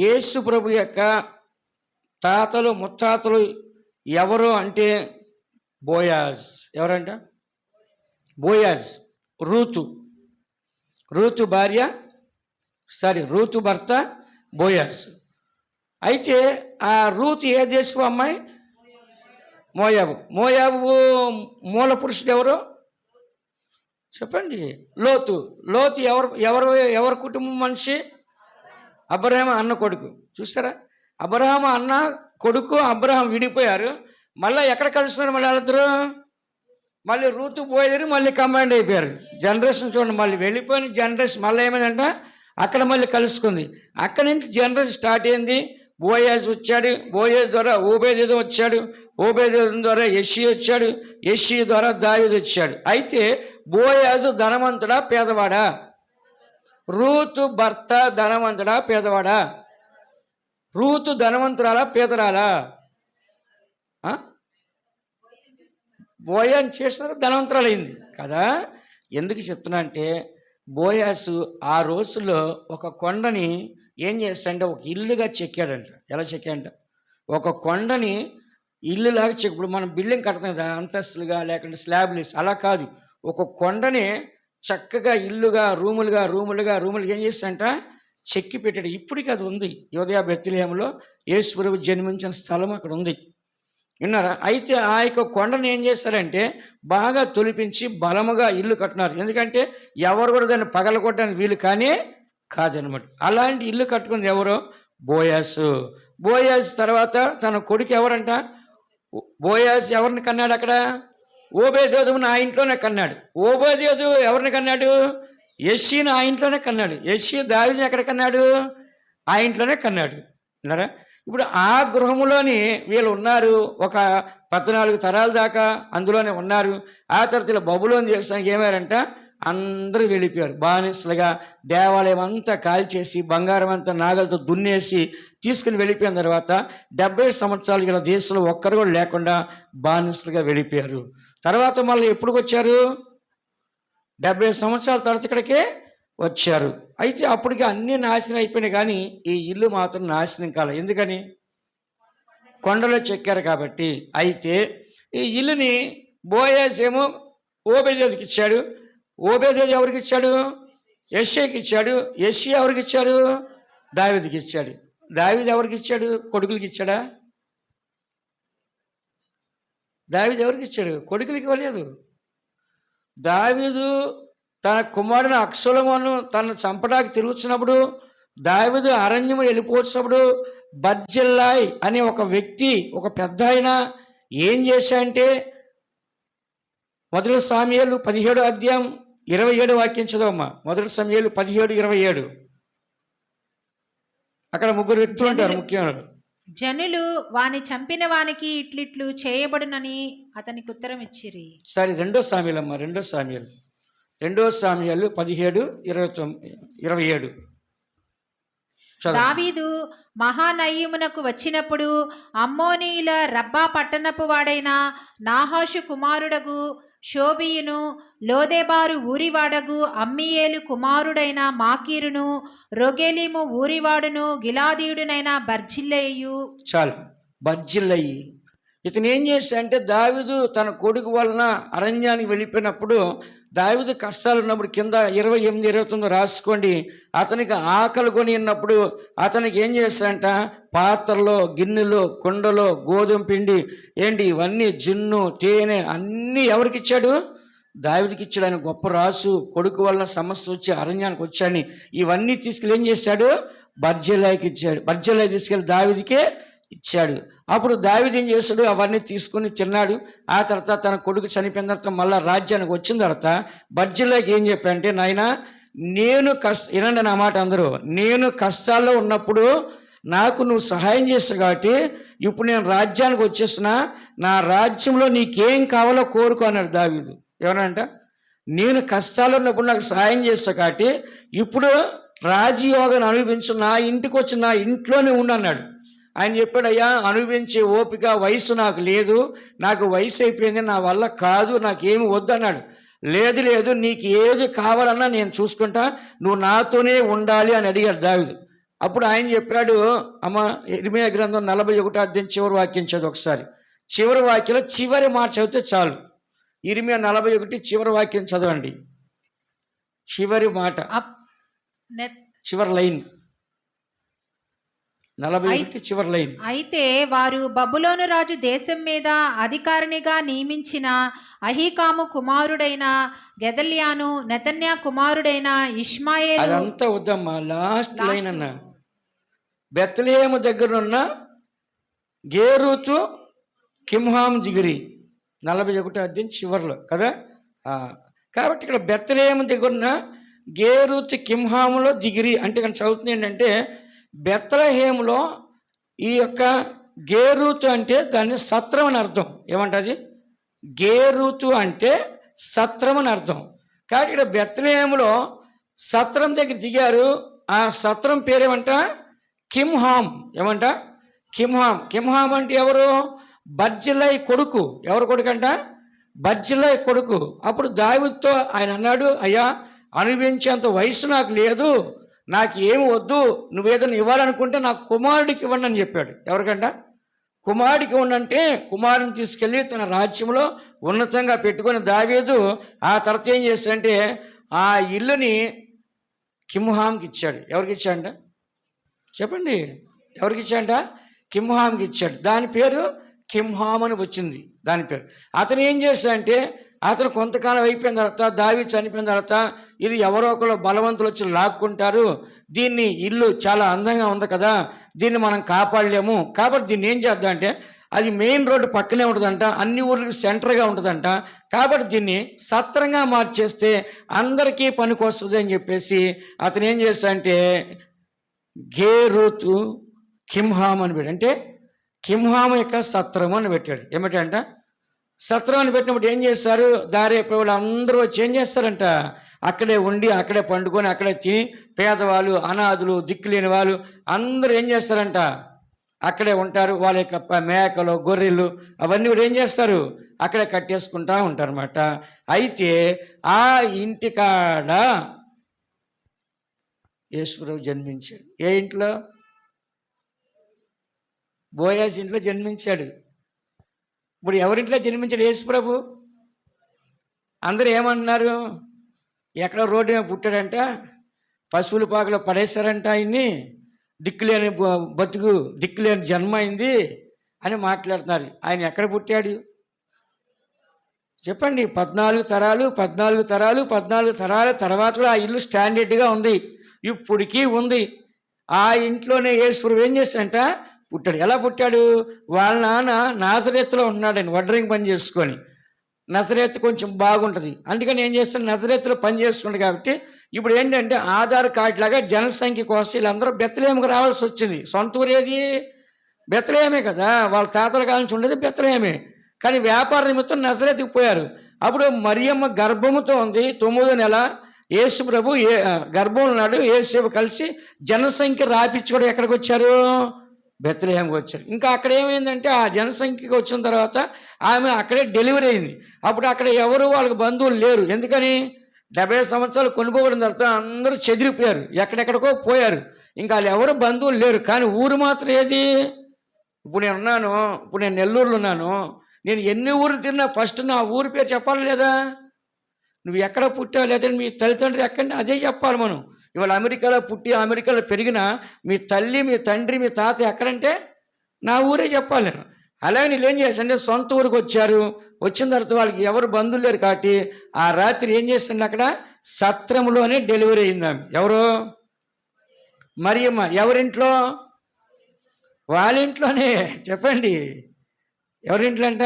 యేసు ప్రభు యొక్క తాతలు ముత్తాతలు ఎవరు అంటే బోయాజ్. ఎవరంట? బోయాజ్. రూతు భర్త బోయాజ్. అయితే ఆ రూతు ఏ దేశపు అమ్మాయి? మోయాబు మూల పురుషుడు ఎవరు చెప్పండి? లోతు ఎవరు కుటుంబం మనిషి? అబ్రహాము అన్న కొడుకు. చూసారా, అబ్రహాము అన్న కొడుకు అబ్రహాం విడిపోయారు, మళ్ళీ ఎక్కడ కలుస్తున్నారు? మళ్ళీ వాళ్ళిద్దరు మళ్ళీ రూతు పోయారు, మళ్ళీ కంబైండ్ అయిపోయారు. జనరేషన్ చూడండి, మళ్ళీ వెళ్ళిపోయిన జనరేషన్ మళ్ళీ ఏమైందంట అక్కడ మళ్ళీ కలుసుకుంది. అక్కడి నుంచి జనరేషన్ స్టార్ట్ అయింది. బోయాజ్ వచ్చాడు, బోయాజ్ ద్వారా ఓబేదేదోము వచ్చాడు, ఓబేదేదోము ద్వారా యెషయి వచ్చాడు, యెషయి ద్వారా దావీదు వచ్చాడు. అయితే బోయాజు ధనవంతుడా పేదవాడా? రూతు భర్త ధనవంతుడా పేదవాడా? రూతు ధనవంతురాలా పేదరాలా? బోయాజ్ చేసిన ధనవంతురాలైంది కదా. ఎందుకు చెప్తున్నా అంటే, బోయాసు ఆ రోజుల్లో ఒక కొండని ఏం చేస్తాడంటే ఒక ఇల్లుగా చెక్కాడంట. ఎలా చెక్కాడంట? ఒక కొండని ఇల్లులాగా చెక్కి, ఇప్పుడు మనం బిల్డింగ్ కడతాం కదా అంతస్తులుగా లేకుంటే స్లాబ్లు వేసి, అలా కాదు, ఒక కొండని చక్కగా ఇల్లుగా రూములుగా ఏం చేస్తాడంట చెక్కి పెట్టాడు. ఇప్పటికీ అది ఉంది. యూదయ బెత్లెహేములో యేసు ప్రభు జన్మించిన స్థలం అక్కడ ఉంది. విన్నారా? అయితే ఆ యొక్క కొండను ఏం చేస్తారంటే బాగా తొలిపించి బలముగా ఇల్లు కట్టినారు. ఎందుకంటే ఎవరు కూడా దాన్ని పగలగొట్టడానికి వీలు కాదనమాట. అలాంటి ఇల్లు కట్టుకున్నది ఎవరో? బోయాస్ తర్వాత తన కొడుకు ఎవరంట? బోయాస్ ఎవరిని కన్నాడు అక్కడ? ఓబేదేదోమును ఆ ఇంట్లోనే కన్నాడు. ఓబేదేదోము ఎవరిని కన్నాడు? యెష్షయిని ఆ ఇంట్లోనే కన్నాడు. యెష్షయి దావీదుని ఎక్కడ కన్నాడు? ఆ ఇంట్లోనే కన్నాడు. విన్నారా? ఇప్పుడు ఆ గృహములోని వీళ్ళు ఉన్నారు. ఒక 14 తరాల దాకా అందులోనే ఉన్నారు. ఆ తర్వాత ఇలా బబులోను దేశానికి ఏమారంట, అందరూ వెళ్ళిపోయారు బానిసలుగా. దేవాలయం అంతా కాల్చేసి బంగారం అంతా నాగలతో దున్నేసి తీసుకుని వెళ్ళిపోయిన తర్వాత 70 సంవత్సరాలు ఇలా దేశంలో ఒక్కరు కూడా లేకుండా బానిసలుగా వెళ్ళిపోయారు. తర్వాత మళ్ళీ ఎప్పుడు వచ్చారు? 70 సంవత్సరాల తర్వాత ఇక్కడికే వచ్చారు. అయితే అప్పటికి అన్నీ నాశనం అయిపోయినాయి, కానీ ఈ ఇల్లు మాత్రం నాశనం కాలేదు. ఎందుకని? కొండలో చెక్కారు కాబట్టి. అయితే ఈ ఇల్లుని బోయేసేమో ఓబేదేదుకి ఇచ్చాడు. ఓబేదేదు ఎవరికి ఇచ్చాడు? యెష్షయికి ఇచ్చాడు. యెష్షయి ఎవరికి ఇచ్చాడు? దావీదుకి ఇచ్చాడు. దావీదు ఎవరికి ఇచ్చాడు? కొడుకులకి ఇచ్చాడా? దావీదు ఎవరికి ఇచ్చాడు? కొడుకులకి ఇవ్వలేదు. దావీదు తన కుమారుడు అబ్షాలోమును తనను చంపడానికి తిరుగుతున్నప్పుడు, దావీదు అరణ్యము వెళ్ళిపోతున్నప్పుడు బర్జిల్లై అనే ఒక వ్యక్తి, ఒక పెద్ద ఆయన ఏం చేశాడంటే, మొదటి సమూయేలు 17 అధ్యాయం 27 వాక్యం చదవమ్మా. మొదటి సమూయేలు 17:27. అక్కడ ముగ్గురు వ్యక్తులు ఉంటారు ముఖ్యమైన. జనులు వాని చంపిన వానికి ఇట్లిట్లు చేయబడునని అతనికి ఉత్తరం ఇచ్చిరి. సరే, 2 సమూయేలు అమ్మా. 2 సమూయేలు 17:27. దావీదు మహానయీమునకు వచ్చినప్పుడు అమ్మోనీయుల రబ్బా పట్టణపు వాడైన నాహాషు కుమారుడగు షోబియును, లోదెబారు ఊరివాడగు అమ్మీయేలు కుమారుడైన మాకీరును, రొగెలీము ఊరివాడును, గిలాదీయుడునైన బర్జిల్లయియు. చాలు, బర్జిల్లయి. ఇతను ఏం చేశాడంటే, దావీదు తన కొడుకు వలన అరణ్యానికి వెళ్ళిపోయినప్పుడు, దావీదు కష్టాలు ఉన్నప్పుడు కింద 28, 29 రాసుకోండి. అతనికి ఆకలి కొని ఉన్నప్పుడు అతనికి ఏం చేశాడంట, పాత్రలో, గిన్నెలో, కుండలో గోధుమ పిండి ఏంటి ఇవన్నీ, జున్ను, తేనె అన్నీ ఎవరికి ఇచ్చాడు? దావీదుకి ఇచ్చాడు. ఆయన గొప్ప రాసు, కొడుకు వలన సమస్య వచ్చి అరణ్యానికి వచ్చాడని ఇవన్నీ తీసుకెళ్ళి ఏం చేశాడు? బర్జిల్లయికి ఇచ్చాడు. బర్జిల్లయి తీసుకెళ్ళి దావీదుకే ఇచ్చాడు. అప్పుడు దావీదు ఏం చేశాడు? అవన్నీ తీసుకుని తిన్నాడు. ఆ తర్వాత తన కొడుకు చనిపోయిన తర్వాత మళ్ళీ రాజ్యానికి వచ్చిన తర్వాత బర్జిల్లయికి ఏం చెప్పాడంటే, నాయనా నేను వినండి నా మాట అందరూ, నేను కష్టాల్లో ఉన్నప్పుడు నాకు నువ్వు సహాయం చేస్తావు కాబట్టి ఇప్పుడు నేను రాజ్యానికి వచ్చేస్తున్నా, నా రాజ్యంలో నీకేం కావాలో కోరుకో అన్నాడు దావీదు. ఎవరంట? నేను కష్టాల్లో ఉన్నప్పుడు నాకు సహాయం చేస్తావు కాబట్టి ఇప్పుడు రాజయోగాన్ని అనుభవించు, నా ఇంటికి వచ్చి నా ఇంట్లోనే ఉండు అన్నాడు. ఆయన చెప్పాడు, అయ్యా అనుభవించే ఓపిక వయసు నాకు లేదు, నాకు వయసు అయిపోయింది, నా వల్ల కాదు, నాకేమి వద్దు అన్నాడు. లేదు లేదు, నీకు ఏది కావాలన్నా నేను చూసుకుంటా, నువ్వు నాతోనే ఉండాలి అని అడిగాడు దావీదు. అప్పుడు ఆయన చెప్పాడు, అమ్మ ఇర్మీయా గ్రంథం 41 అధ్యాయం చివరి వాక్యం చదువు ఒకసారి. చివరి వాక్యంలో చివరి మాట చదివితే చాలు. ఇర్మీయా 41 చివరి వాక్యం చదవండి. చివరి మాట, చివరి లైన్, 41 చివరి లైన్. అయితే వారు బబులోను రాజు దేశం మీద అధికారినిగా నియమించిన అహీకాము కుమారుడైన గెదల్యాను, నెతన్యా కుమారుడైన ఇష్మాయేలు. అదంతా వద్దమ్మా, లాస్ట్ లైన్ అన్న. బెత్లెహేము దగ్గరున్న గేరూతు కిమ్హాము దిగిరి, 41 అధ్యాయం చివరిలో కదా. కాబట్టి ఇక్కడ బెత్లెహేము దగ్గరున్న గేరూతు కిమ్హాములో దిగిరి అంటే ఇక్కడ చదువుతుంది ఏంటంటే, బెత్లెహేములో ఈ యొక్క గేరూతు అంటే దాన్ని సత్రం అని అర్థం. ఏమంటది? గేరూతు అంటే సత్రం అని అర్థం. కాబట్టి ఇక్కడ బెత్లెహేములో సత్రం దగ్గర దిగారు. ఆ సత్రం పేరేమంట? కిమ్హామ్. ఏమంట? కిమ్హామ్. కిమ్హామ్ అంటే ఎవరు? బర్జిల్లయి కొడుకు. ఎవరు కొడుకు అంట? బర్జిల్లయి కొడుకు. అప్పుడు దావీదుతో ఆయన అన్నాడు, అయ్యా అనుభవించేంత వయసు నాకు లేదు, నాకు ఏమి వద్దు, నువ్వేదైనా ఇవ్వాలనుకుంటే నాకు కుమారుడికి ఇవ్వండి అని చెప్పాడు. ఎవరికంట? కుమారుడికి ఇవ్వండి. కుమారుని తీసుకెళ్ళి తన రాజ్యంలో ఉన్నతంగా పెట్టుకొని దావీదు ఆ తర్వాత ఏం చేస్తాడంటే ఆ ఇల్లుని కిమ్హాంకి ఇచ్చాడు. ఎవరికి ఇచ్చాడంట చెప్పండి? ఎవరికి ఇచ్చాడంట? కిమ్హాంకి ఇచ్చాడు. దాని పేరు కిమ్హామ్ అని వచ్చింది దాని పేరు. అతను ఏం చేశాడంటే, అతను కొంతకాలం అయిపోయిన తర్వాత, దావీదు చనిపోయిన తర్వాత, ఇది ఎవరో ఒకరు బలవంతులు వచ్చి లాక్కుంటారు, దీన్ని ఇల్లు చాలా అందంగా ఉంది కదా, దీన్ని మనం కాపాడలేము, కాబట్టి దీన్ని ఏం చేద్దాం అంటే అది మెయిన్ రోడ్డు పక్కనే ఉంటుందంట, అన్ని ఊర్లకి సెంటర్గా ఉంటుందంట. కాబట్టి దీన్ని సత్రంగా మార్చేస్తే అందరికీ పనికి వస్తుంది అని చెప్పేసి అతను ఏం చేశాడంటే గేరుతు కింహాం అని పెట్టాడు. అంటే కింహాం యొక్క సత్రం అని పెట్టాడు. ఏమిటంట సత్రం అని పెట్టినప్పుడు ఏం చేస్తారు, దారి వాళ్ళు అందరూ వచ్చి ఏం చేస్తారంట, అక్కడే ఉండి అక్కడే పండుకొని అక్కడే తిని, పేదవాళ్ళు, అనాథులు, దిక్కులేని వాళ్ళు అందరూ ఏం చేస్తారంట, అక్కడే ఉంటారు. వాళ్ళ యొక్క మేకలు, గొర్రెలు అవన్నీ కూడా ఏం చేస్తారు, అక్కడే కట్టేసుకుంటా ఉంటారు అన్నమాట. అయితే ఆ ఇంటికాడ యేసుప్రభు జన్మించాడు. ఏ ఇంట్లో? బోయాజు ఇంట్లో జన్మించాడు. ఇప్పుడు ఎవరింట్లో జన్మించాడు యేసుప్రభు? అందరూ ఏమంటున్నారు, ఎక్కడో రోడ్డు మీద పుట్టాడంట, పశువుల పాకలో పడేశారంట, ఆయన్ని దిక్కులేని బతుకు, దిక్కులేని జన్మ అయింది అని మాట్లాడుతున్నారు. ఆయన ఎక్కడ పుట్టాడు చెప్పండి? 14 తరాల తర్వాత కూడా ఆ ఇల్లు స్టాండర్డ్గా ఉంది, ఇప్పటికీ ఉంది. ఆ ఇంట్లోనే యేసుప్రభు ఏం చేశాడంట, పుట్టాడు. ఎలా పుట్టాడు? వాళ్ళ నాన్న నాజరేతులో ఉన్నాడని వడ్రింగ్ పని చేసుకొని. నజరేత్ కొంచెం బాగుంటుంది, అందుకని ఏం చేస్తాడు, నజరేతులో పని చేసుకుంటాడు. కాబట్టి ఇప్పుడు ఏంటంటే ఆధార్ కార్డు లాగా జనసంఖ్య కోసం వీళ్ళందరూ బెత్లెహేముకు రావాల్సి వచ్చింది. సొంత ఊరు ఏది? బెత్లెహేమే కదా, వాళ్ళ తాతల కాలం నుంచి ఉండేది బెత్లెహేమే. కానీ వ్యాపార నిమిత్తం నజరేతుకు పోయారు. అప్పుడు మరియమ్మ గర్భముతో ఉంది, 9వ నెల. యేసు ప్రభు గర్భంలో ఉన్నాడు. యేసు కలిసి జనసంఖ్య రాపించుకోవడం ఎక్కడికి వచ్చారు? బెత్లెహేంకి వచ్చారు. ఇంకా అక్కడ ఏమైందంటే ఆ జనసంఖ్యకి వచ్చిన తర్వాత ఆమె అక్కడే డెలివరీ అయింది. అప్పుడు అక్కడ ఎవరు వాళ్ళకి బంధువులు లేరు. ఎందుకని? 70 సంవత్సరాలు కొనుక్కోబడిన తర్వాత అందరూ చెదిరిపోయారు, ఎక్కడెక్కడికో పోయారు. ఇంకా వాళ్ళు ఎవరు బంధువులు లేరు. కానీ ఊరు మాత్రం ఏది? ఇప్పుడు నేను ఉన్నాను, ఇప్పుడు నేను నెల్లూరులో ఉన్నాను. నేను ఎన్ని ఊర్లు తిన్నా ఫస్ట్ నా ఊరి పేరు చెప్పాలి లేదా? నువ్వు ఎక్కడ పుట్టావు, లేదా మీ తల్లిదండ్రులు ఎక్కడ, అదే చెప్పాలి మనం. ఇవాళ అమెరికాలో పుట్టి అమెరికాలో పెరిగిన మీ తల్లి, మీ తండ్రి, మీ తాత ఎక్కడంటే నా ఊరే చెప్పాలి నేను. అలాగే వీళ్ళు ఏం చేశారంటే సొంత ఊరికి వచ్చారు. వచ్చిన తర్వాత వాళ్ళకి ఎవరు బంధువులు లేరు కాబట్టి ఆ రాత్రి ఏం చేస్తుంది, అక్కడ సత్రంలోనే డెలివరీ అయింది ఆమె. ఎవరు? మరియమ్మ. ఎవరింట్లో? వాళ్ళ ఇంట్లోనే. చెప్పండి, ఎవరింట్లో అంట?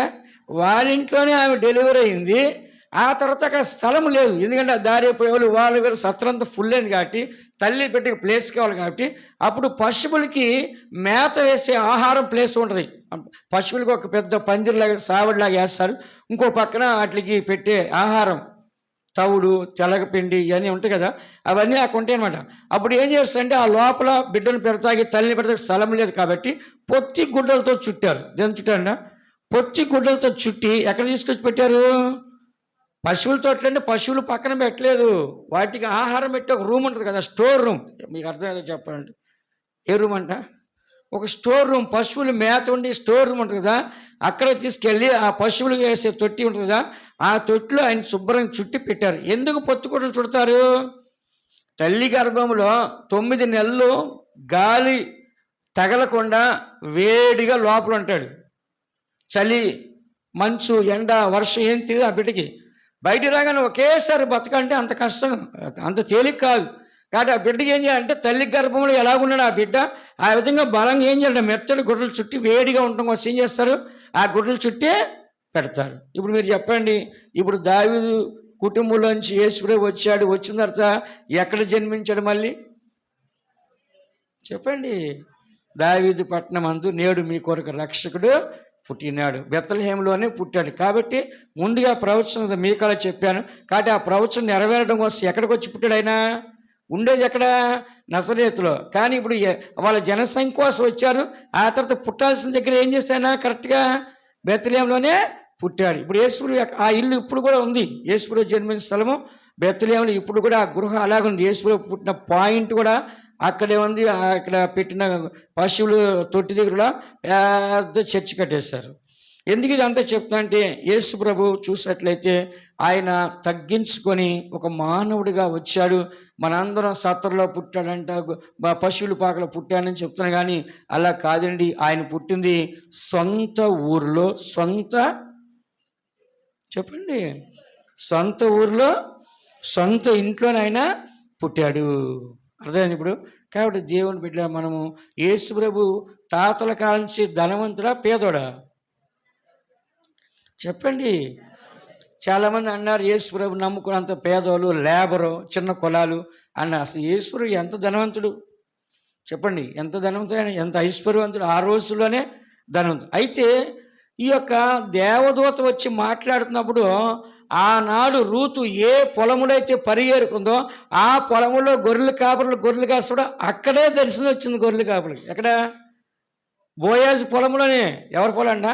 వాళ్ళ ఇంట్లోనే ఆమె డెలివరీ అయింది. ఆ తర్వాత అక్కడ స్థలం లేదు, ఎందుకంటే దారి పోయేవాళ్ళు వాళ్ళు కూడా సత్రంతా ఫుల్ అయింది కాబట్టి తల్లి పెట్టి ప్లేస్ కావాలి. కాబట్టి అప్పుడు పశువులకి మేత వేసే ఆహారం ప్లేస్ ఉంటుంది. పశువులకి ఒక పెద్ద పందిరిలాగా సావడిలాగా వేస్తారు. ఇంకో పక్కన వాటికి పెట్టే ఆహారం తవుడు, తెలగపిండి ఇవన్నీ ఉంటాయి కదా, అవన్నీ అక్కడ ఉంటాయి అనమాట. అప్పుడు ఏం చేస్తారంటే ఆ లోపల బిడ్డను పెడతాకి తల్లిని పెడతాకి స్థలం లేదు కాబట్టి పొత్తి గుడ్డలతో చుట్టారు. దేని చుట్టారన్నా? పొత్తి గుడ్డలతో చుట్టి ఎక్కడ తీసుకొచ్చి పెట్టారు? పశువుల తోటలంటే పశువులు పక్కన పెట్టలేదు, వాటికి ఆహారం పెట్టే ఒక రూమ్ ఉంటుంది కదా, స్టోర్ రూమ్. మీకు అర్థమైందో చెప్పాలంటే ఏ రూమ్ అంట? ఒక స్టోర్ రూమ్. పశువులు మేత ఉండి స్టోర్ రూమ్ ఉంటుంది కదా, అక్కడ తీసుకెళ్ళి ఆ పశువులు వేసే తొట్టి ఉంటుంది కదా, ఆ తొట్టిలో ఆయన శుభ్రంగా చుట్టి పెట్టారు. ఎందుకు పొత్తుకొడలు చుడతారు? తల్లి గర్భంలో 9 నెలలు గాలి తగలకుండా వేడిగా లోపల ఉంటాడు. చలి, మంచు, ఎండ, వర్షం ఏం తెలియదు ఆ బిడ్డకి. బయట రాగానే ఒకేసారి బతకంటే అంత కష్టం, అంత తేలిక కాదు. కాబట్టి ఆ బిడ్డకి ఏం చేయాలంటే తల్లి గర్భంలో ఎలాగున్నాడు ఆ బిడ్డ, ఆ విధంగా బలంగా ఏం చేయాలంటే మెత్తడి గుడ్డలు చుట్టి వేడిగా ఉండటం కోసం ఏం చేస్తారు, ఆ గుడ్డలు చుట్టే పెడతారు. ఇప్పుడు మీరు చెప్పండి, ఇప్పుడు దావీదు కుటుంబంలోంచి యేసుప్రభు వచ్చాడు, వచ్చిన తర్వాత ఎక్కడ జన్మించాడు మళ్ళీ చెప్పండి? దావీదు పట్టణం అందు నేడు మీ కొరకు రక్షకుడు పుట్టినాడు. బెత్లెహేములోనే పుట్టాడు. కాబట్టి ముందుగా ప్రవచనం మీకలా చెప్పాను. కాబట్టి ఆ ప్రవచనం నెరవేరడం కోసం ఎక్కడికి వచ్చి పుట్టాడు ఆయన? ఉండేది ఎక్కడ? నజరేతులో. కానీ ఇప్పుడు వాళ్ళ జనసంఖ్య కోసం వచ్చారు. ఆ తర్వాత పుట్టాల్సిన దగ్గర ఏం చేశానా? కరెక్ట్గా బెత్లెహేములోనే పుట్టాడు. ఇప్పుడు యేసుప్రభు ఆ ఇల్లు ఇప్పుడు కూడా ఉంది. యేసుప్రభు జన్మించిన స్థలము బెత్లెహేములో ఇప్పుడు కూడా ఆ గృహ అలాగే ఉంది. యేసుప్రభు పుట్టిన పాయింట్ కూడా అక్కడే ఉంది. అక్కడ పెట్టిన పశువులు తొట్టి దగ్గర పెద్ద చర్చి కట్టేశారు. ఎందుకు ఇదంతా చెప్తా అంటే యేసు ప్రభు చూసినట్లయితే ఆయన తగ్గించుకొని ఒక మానవుడిగా వచ్చాడు. మనందరం సత్రలో పుట్టాడంట, పశువుల పాకలో పుట్టాడని చెప్తున్నాను, కానీ అలా కాదండి. ఆయన పుట్టింది సొంత ఊరిలో, చెప్పండి, సొంత ఊరిలో సొంత ఇంట్లోనైనా పుట్టాడు. అర్థమైంది ఇప్పుడు? కాబట్టి దేవుని బిడ్డ మనము యేసు ప్రభు తాతల కాలం నుంచి ధనవంతుడా పేదోడా? చెప్పండి. చాలామంది అన్నారు యేసుప్రభు నమ్ముకున్నంత పేదోళ్ళు, లేబరు, చిన్న కులాలు అన్నారు. అసలు యేసుప్రభు ఎంత ధనవంతుడు చెప్పండి, ఎంత ధనవంతుడు, ఎంత ఐశ్వర్యవంతుడు, ఆ రోజుల్లోనే ధనవంతుడు. అయితే ఈ యొక్క దేవదూత వచ్చి మాట్లాడుతున్నప్పుడు ఆనాడు రూతు ఏ పొలములో అయితే పరిగెరుకుందో ఆ పొలములో గొర్రెలు కాస్తాడో అక్కడే దర్శనం వచ్చింది. గొర్రెలు కాపులకి ఎక్కడ? బోయాజు పొలములోనే. ఎవరి పొలం అంట?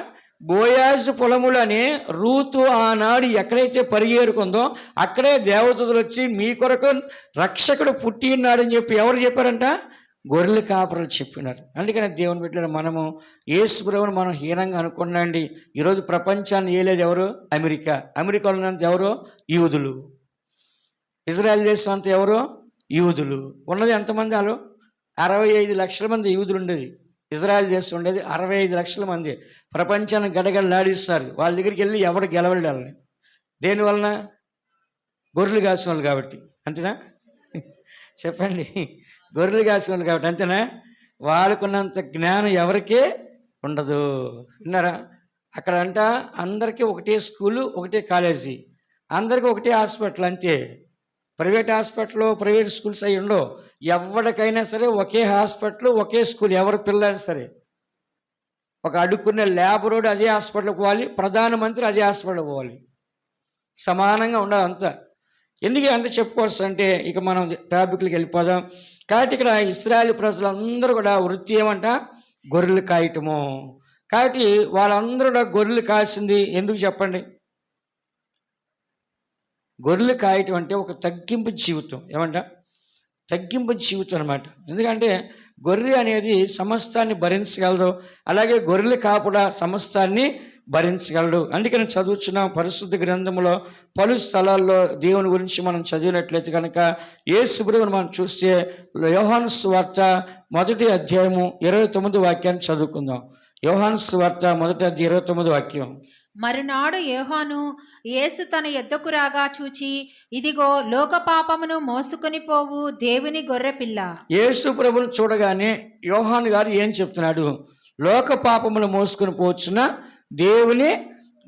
బోయాజు పొలములని రూతు ఆనాడు ఎక్కడైతే పరిగెరుకుందో అక్కడే దేవదూతలు వచ్చి మీ కొరకు రక్షకుడు పుట్టి ఉన్నాడని చెప్పి ఎవరు చెప్పారంట? గొర్రెల కాపరులు చెప్పినారు. అందుకని దేవుని బిడ్డలు మనము యేసుప్రభువుని మనం హీనంగా అనుకున్నాండి. ఈరోజు ప్రపంచాన్ని ఏలేదు ఎవరు? అమెరికాలో ఉన్నంత ఎవరు? యూదులు. ఇజ్రాయెల్ దేశం అంతా ఎవరు? యూదులు. ఉన్నది ఎంతమంది? వాళ్ళు 65 లక్షల మంది యూదులు ఉండేది. ఇజ్రాయెల్ దేశం ఉండేది 65 లక్షల మంది. ప్రపంచాన్ని గడగడలాడిస్తారు. వాళ్ళ దగ్గరికి వెళ్ళి ఎవరు గెలవలేడు వాళ్ళని. దేనివలన? గొర్రెలు కాసిన వాళ్ళు కాబట్టి. అంతేనా? చెప్పండి. గొర్రెలు కాసిన వాళ్ళు కాబట్టి. అంతేనా? వాళ్ళకున్నంత జ్ఞానం ఎవరికీ ఉండదు. విన్నారా? అక్కడ అంట అందరికీ ఒకటే స్కూలు, ఒకటే కాలేజీ, అందరికీ ఒకటే హాస్పిటల్. అంతే. ప్రైవేట్ హాస్పిటల్, ప్రైవేట్ స్కూల్స్ అవి ఉండవు. ఎవరికైనా సరే ఒకే హాస్పిటల్, ఒకే స్కూల్. ఎవరి పిల్లలైనా సరే. ఒక అడుక్కునే లేబరోడు అదే హాస్పిటల్కి పోవాలి, ప్రధానమంత్రి అదే హాస్పిటల్కి పోవాలి. సమానంగా ఉండాలి అంతా. ఎందుకు అంత చెప్పుకోవచ్చు అంటే ఇక మనం టాపిక్లకి వెళ్ళిపోదాం. కాబట్టి ఇక్కడ ఇశ్రాయేల్ ప్రజలందరూ కూడా వృత్తి ఏమంట? గొర్రెలు కాయటము. కాబట్టి వాళ్ళందరూ కూడా గొర్రెలు కాసింది ఎందుకు చెప్పండి? గొర్రెలు కాయటం అంటే ఒక తగ్గింపు జీవితం. ఏమంట? తగ్గింపు జీవితం అనమాట. ఎందుకంటే గొర్రె అనేది సమస్తాన్ని భరించగలదు, అలాగే గొర్రెలు కాపుడా సమస్తాన్ని భరించగలడు. అందుకని చదువుచున్నాం పరిశుద్ధ గ్రంథంలో పలు స్థలాల్లో దేవుని గురించి మనం చదివినట్లయితే కనుక యేసుప్రభువుని మనం చూస్తే యోహాను సువార్త 1వ అధ్యాయము 29వ వాక్యాన్ని చదువుకుందాం. యోహాను సువార్త 1వ అధ్యాయం 29వ వాక్యం. మరునాడు యోహాను యేసు తన యొద్దకు రాగా చూచి, ఇదిగో లోక పాపమును మోసుకొని పోవు దేవుని గొర్రెపిల్ల. యేసు ప్రభువును చూడగానే యోహాను గారు ఏం చెప్తున్నాడు? లోక పాపమును మోసుకొని పోవచ్చున దేవుని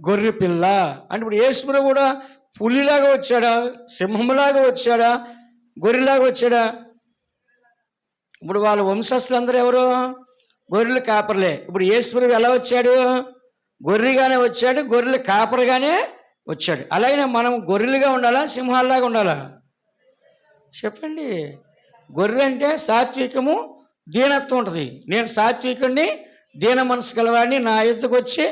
గొర్రె పిల్ల. అంటే ఇప్పుడు యేసు ప్రభు కూడా పులిలాగా వచ్చాడా? సింహంలాగా వచ్చాడా? గొర్రెలాగా వచ్చాడా? ఇప్పుడు వాళ్ళ వంశస్థులందరూ ఎవరు? గొర్రెలు కాపర్లే. ఇప్పుడు యేసు ప్రభు ఎలా వచ్చాడు? గొర్రెగానే వచ్చాడు, గొర్రెలు కాపరిగానే వచ్చాడు. అలాగే మనం గొర్రెలుగా ఉండాలా, సింహాల్లాగా ఉండాలా? చెప్పండి. గొర్రె అంటే సాత్వికము, దీనత్వం ఉంటుంది. నేను సాత్వికుడిని, దీన మనసు గలవాడిని, నా ఎద్దుకు వచ్చి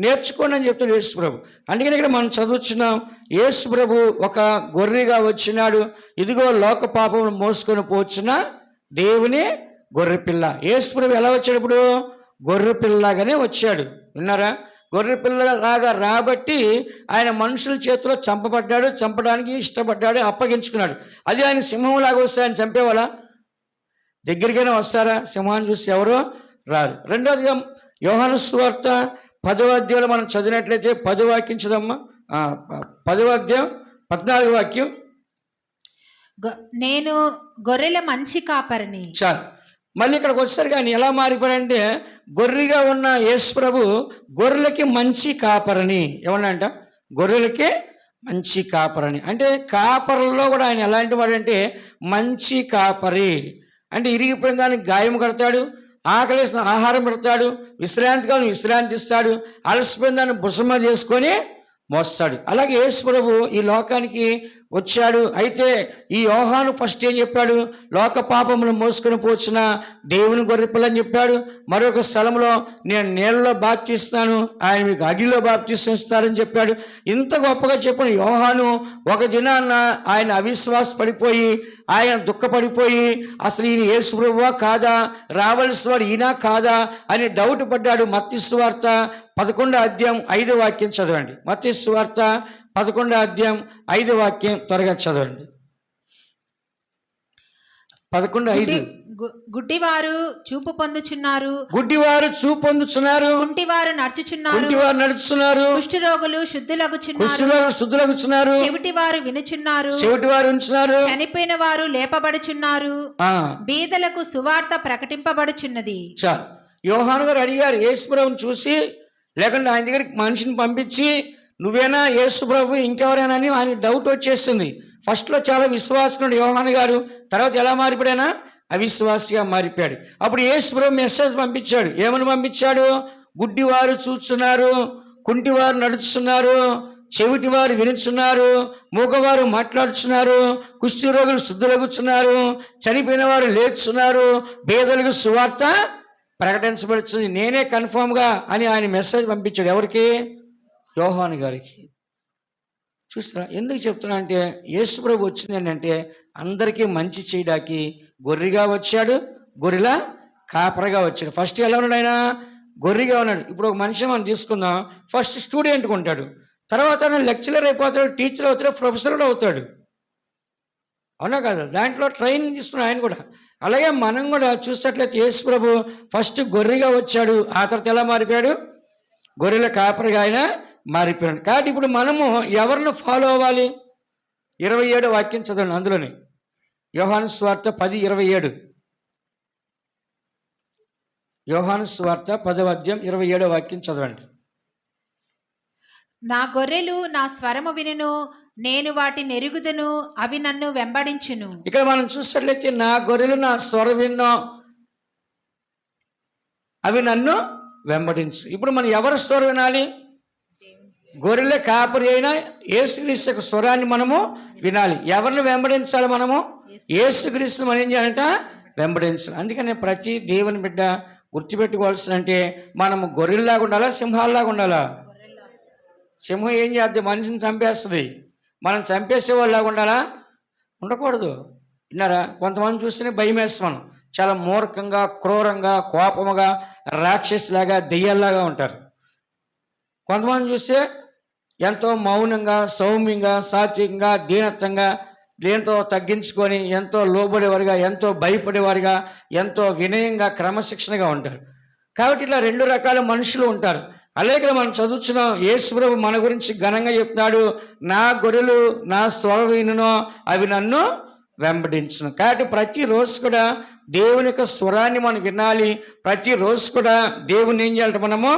నేర్చుకోండి అని చెప్తాడు యేసు ప్రభు. అందుకని ఇక్కడ మనం చదువుతున్నాం, యేసు ప్రభు ఒక గొర్రెగా వచ్చినాడు. ఇదిగో లోక పాపమును మోసుకొని పోవచ్చున దేవుని గొర్రె పిల్ల. యేసు ప్రభు ఎలా వచ్చాడు? ఇప్పుడు గొర్రె పిల్లలాగానే వచ్చాడు. విన్నారా? గొర్రె పిల్లలాగా రాబట్టి ఆయన మనుషుల చేతిలో చంపబడ్డాడు, చంపడానికి ఇష్టపడ్డాడు, అప్పగించుకున్నాడు. అదే ఆయన సింహంలాగా వస్తే ఆయన చంపేవాళ్ళ? దగ్గరికైనా వస్తారా? సింహాన్ని చూసి ఎవరు రారు. రెండోదిగా యోహాను సువార్త 10వ అధ్యాయంలో మనం చదివినట్లయితే 10వ వాక్యం చదమ్మా. 10వ అధ్యాయం 14వ వాక్యం. నేను గొర్రెల మంచి కాపరిని. చాలు. మళ్ళీ ఇక్కడికి వచ్చారు కానీ ఎలా మారిపోయాడంటే గొర్రెగా ఉన్న యేసు ప్రభు గొర్రెలకి మంచి కాపరని. ఏమన్నా గొర్రెలకి మంచి కాపరని అంటే కాపరుల్లో కూడా ఆయన ఎలాంటి వాడంటే మంచి కాపరి. అంటే ఇరిగిపోయిన దానికి గాయం కడతాడు, ఆకలేసిన ఆహారం పెడతాడు, విశ్రాంతి కాలం విశ్రాంతి ఇస్తాడు, అలసిపోయిన దాన్ని భుజమ చేసుకొని మోస్తాడు. అలాగే యేసు ప్రభు ఈ లోకానికి వచ్చాడు. అయితే ఈ యోహాను ఫస్ట్ ఏం చెప్పాడు? లోక పాపమును మోసుకొని పోచిన దేవుని గొర్రెపిల్ల అని చెప్పాడు. మరొక స్థలంలో నేను నీళ్ళలో బాప్తిస్తాను, ఆయన మీకు అగ్నిలో బాప్తిస్తం ఇస్తారని చెప్పాడు. ఇంత గొప్పగా చెప్పిన యోహాను ఒక దినాన్న ఆయన అవిశ్వాస పడిపోయి, ఆయన దుఃఖపడిపోయి అసలు ఈయన యేసు ప్రభువా కాదా, రావలసిన వాడు ఈయన కాదా అని డౌట్ పడ్డాడు. మత్తయి సువార్త 11వ అధ్యాయం 5వ వాక్యం చదవండి. మత్తయి సువార్త 11వ అధ్యాయం 5వ వాక్యం త్వరగా చదవండి. 11:5. గుడ్డివారు చూపు పొందుచున్నారు, కుంటివారు నడుచుచున్నారు, కుష్ఠరోగులు శుద్ధులగుచున్నారు, చెవిటివారు వినుచున్నారు, చనిపోయిన వారు లేపబడుచున్నారు, బీదలకు సువార్త ప్రకటింపబడుచున్నది. చాలు. యోహాను గారు అడిగారు యేసు ప్రభువును చూసి, లేకుంటే ఆయన దగ్గరికి మనిషిని పంపించి నువ్వేనా యేసు ప్రభు ఇంకెవరైనా అని ఆయన డౌట్ వచ్చేస్తుంది. ఫస్ట్లో చాలా విశ్వాసుడు యోహాను గారు, తర్వాత ఎలా మారిపోయానా అవిశ్వాసిగా మారిపోయాడు. అప్పుడు యేసు ప్రభు మెసేజ్ పంపించాడు. ఏమని పంపించాడు? గుడ్డివారు చూస్తున్నారు, కుంటివారు నడుస్తున్నారు, చెవిటివారు వినుచున్నారు, మూగవారు మాట్లాడుతున్నారు, కుష్టి రోగులు శుద్ధులగుచున్నారు, చనిపోయిన వారు లేచున్నారు, పేదలకు సువార్త ప్రకటించబడుతుంది, నేనే కన్ఫామ్గా అని ఆయన మెసేజ్ పంపించాడు. ఎవరికి? యోహాను గారికి. చూస్తారా ఎందుకు చెప్తున్నా అంటే, యేసు ప్రభు వచ్చింది ఏంటంటే అందరికీ మంచి చేయడానికి గొర్రెగా వచ్చాడు, గొర్రెల కాపరగా వచ్చాడు. ఫస్ట్ ఎలా ఉన్నాడు ఆయన? గొర్రెగా ఉన్నాడు. ఇప్పుడు ఒక మనిషి మనం తీసుకుందాం, ఫస్ట్ స్టూడెంట్గా ఉంటాడు, తర్వాత ఆయన లెక్చరర్ అయిపోతాడు, టీచర్ అవుతాడు, ప్రొఫెసర్ కూడా అవుతాడు. అవునా కదా? దాంట్లో ట్రైనింగ్ తీసుకున్నాడు ఆయన కూడా. అలాగే మనం కూడా చూసినట్లయితే యేసు ప్రభు ఫస్ట్ గొర్రెగా వచ్చాడు, ఆ తర్వాత ఎలా మారిపోయాడు? గొర్రెల కాపరిగా ఆయన మారిపోయాడు. కాబట్టి ఇప్పుడు మనము ఎవరిని ఫాలో అవ్వాలి? 27 వాక్యం చదవండి. అందులోనే యోహాను సువార్త 10:27. యోహాను సువార్త 10వ అధ్యాయం 27వ వాక్యం చదవండి. నా గొర్రెలు నా స్వరము వినును, నేను వాటి నెరుగుదును, అవి నన్ను వెంబడించును. ఇక్కడ మనం చూసినట్లయితే నా గొర్రెలు నా స్వరం విన్నో అవి నన్ను వెంబడించు. ఇప్పుడు మనం ఎవరి స్వరం వినాలి? గొర్రెల కాపరి అయినా యేసుక్రీస్తు యొక్క స్వరాన్ని మనము వినాలి. ఎవరిని వెంబడించాలి? మనము యేసుక్రీస్తు మనం ఏం చేయాలంట? వెంబడించాలి. అందుకని ప్రతి దేవుని బిడ్డ గుర్తుపెట్టుకోవాల్సిందంటే మనము గొర్రెల్లాగా ఉండాలా, సింహాల్లాగా ఉండాలా? సింహం ఏం చేద్దాం? మనిషిని చంపేస్తుంది. మనం చంపేసే వాళ్ళలాగా ఉండాలా? ఉండకూడదు. విన్నారా? కొంతమంది చూస్తేనే భయం వేస్తాం. మనం చాలా మూర్ఖంగా, క్రూరంగా, కోపముగా, రాక్షసులాగా, దెయ్యాల్లాగా ఉంటారు. కొంతమంది చూస్తే ఎంతో మౌనంగా, సౌమ్యంగా, సాత్వికంగా, దీనత్వంగా, ఎంతో తగ్గించుకొని, ఎంతో లోబడేవారుగా, ఎంతో భయపడేవారుగా, ఎంతో వినయంగా, క్రమశిక్షణగా ఉంటారు. కాబట్టి ఇట్లా 2 రకాల మనుషులు ఉంటారు. అలాగే మనం చదువుతున్నాం, యేసు ప్రభు మన గురించి ఘనంగా చెప్తున్నాడు, నా గొర్రెలు నా స్వరం వినునో అవి నన్ను వెంబడించును. కాబట్టి ప్రతిరోజు కూడా దేవుని యొక్క స్వరాన్ని మనం వినాలి. ప్రతిరోజు కూడా దేవుని ఏం చేయాలంటే మనము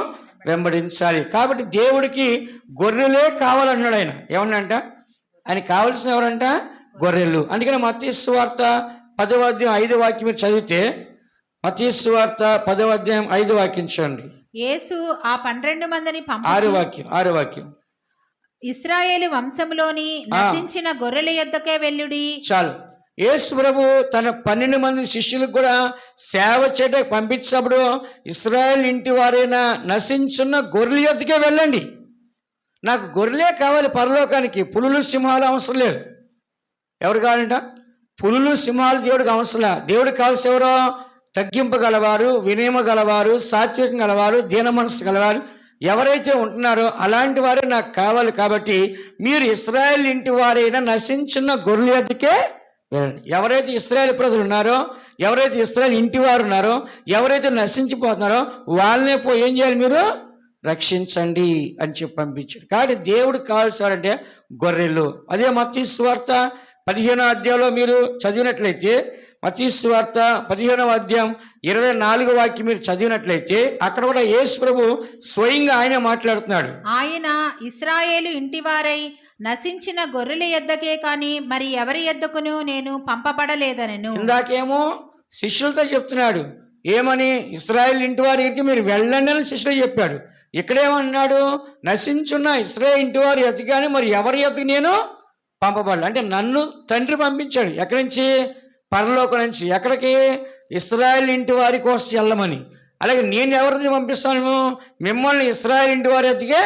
వెంబడించాలి. కాబట్టి దేవుడికి గొర్రెలే కావాలన్నాడు ఆయన. ఏమన్నంట? ఆయన కావాల్సిన ఎవరంట? గొర్రెలు. అందుకని మత్తయి సువార్త 10వ అధ్యాయం 5వ వాక్యం మీరు చదివితే, మత్తయి సువార్త 10వ అధ్యాయం 5వ వాక్యం చూడండి. యేసు ఆ 12 మందిని 6వ వాక్యం ఇశ్రాయేలు వంశములోని నశించిన గొర్రెల యొద్దకే వెళ్ళుడి. చాలు. యేసు ప్రభు తన 12 మంది శిష్యులకు కూడా సేవ చేయడానికి పంపించినప్పుడు, ఇశ్రాయేల్ ఇంటి వారైనా నశించున్న గొర్రెల యొద్దకే వెళ్ళండి. నాకు గొర్రెలే కావాలి పరలోకానికి, పులులు సింహాలు అవసరం లేదు. ఎవరు కావాలంట? పులులు సింహాలు దేవుడికి అవసరం. దేవుడికి కావాల్సి ఎవరో? తగ్గింపగలవారు, వినయమ గలవారు, సాత్వికం గలవారు, దీన మనసు గలవారు ఎవరైతే ఉంటున్నారో అలాంటి వారే నాకు కావాలి. కాబట్టి మీరు ఇశ్రాయేల్ ఇంటి వారైనా నశించిన గొర్రెల యొద్దకే వెళ్ళండి. ఎవరైతే ఇశ్రాయేల్ ప్రజలు ఉన్నారో, ఎవరైతే ఇశ్రాయేల్ ఇంటి వారు ఉన్నారో, ఎవరైతే నశించిపోతున్నారో వాళ్ళనే పోయి ఏం చేయాలి? మీరు రక్షించండి అని చెప్పి పంపించాడు. కాబట్టి దేవుడికి కావాల్సారంటే గొర్రెలు. అదే మత్తయి సువార్త 15వ అధ్యాయంలో మీరు చదివినట్లయితే, మత్తయి సువార్త 15వ అధ్యాయం 24వ వాక్యం మీరు చదివినట్లయితే, అక్కడ కూడా యేసు ప్రభు స్వయంగా ఆయన మాట్లాడుతున్నాడు. ఆయన ఇశ్రాయేలు ఇంటివారై నశించిన గొర్రెల యొద్దకే కాని మరి ఎవరి యొద్దకును నేను పంపబడలేదనెను. ఇందాకేమో శిష్యులతో చెప్తున్నాడు. ఏమని? ఇశ్రాయేల్ ఇంటి వారి దగ్గరికి మీరు వెళ్ళండి అని శిష్యులు చెప్పాడు. ఇక్కడేమన్నాడు? నశించున్న ఇశ్రాయేల్ ఇంటి వారి యొద్దకు కానీ మరి ఎవరి యొద్దకు నేను పంపబడాలి. అంటే నన్ను తండ్రి పంపించాడు. ఎక్కడి నుంచి? పరలోకం నుంచి. ఎక్కడికి? ఇశ్రాయేల్ ఇంటి వారి కోసం వెళ్ళమని. అలాగే నేను ఎవరిని పంపిస్తాను? మిమ్మల్ని ఇశ్రాయేల్ ఇంటి వారి యొద్దకే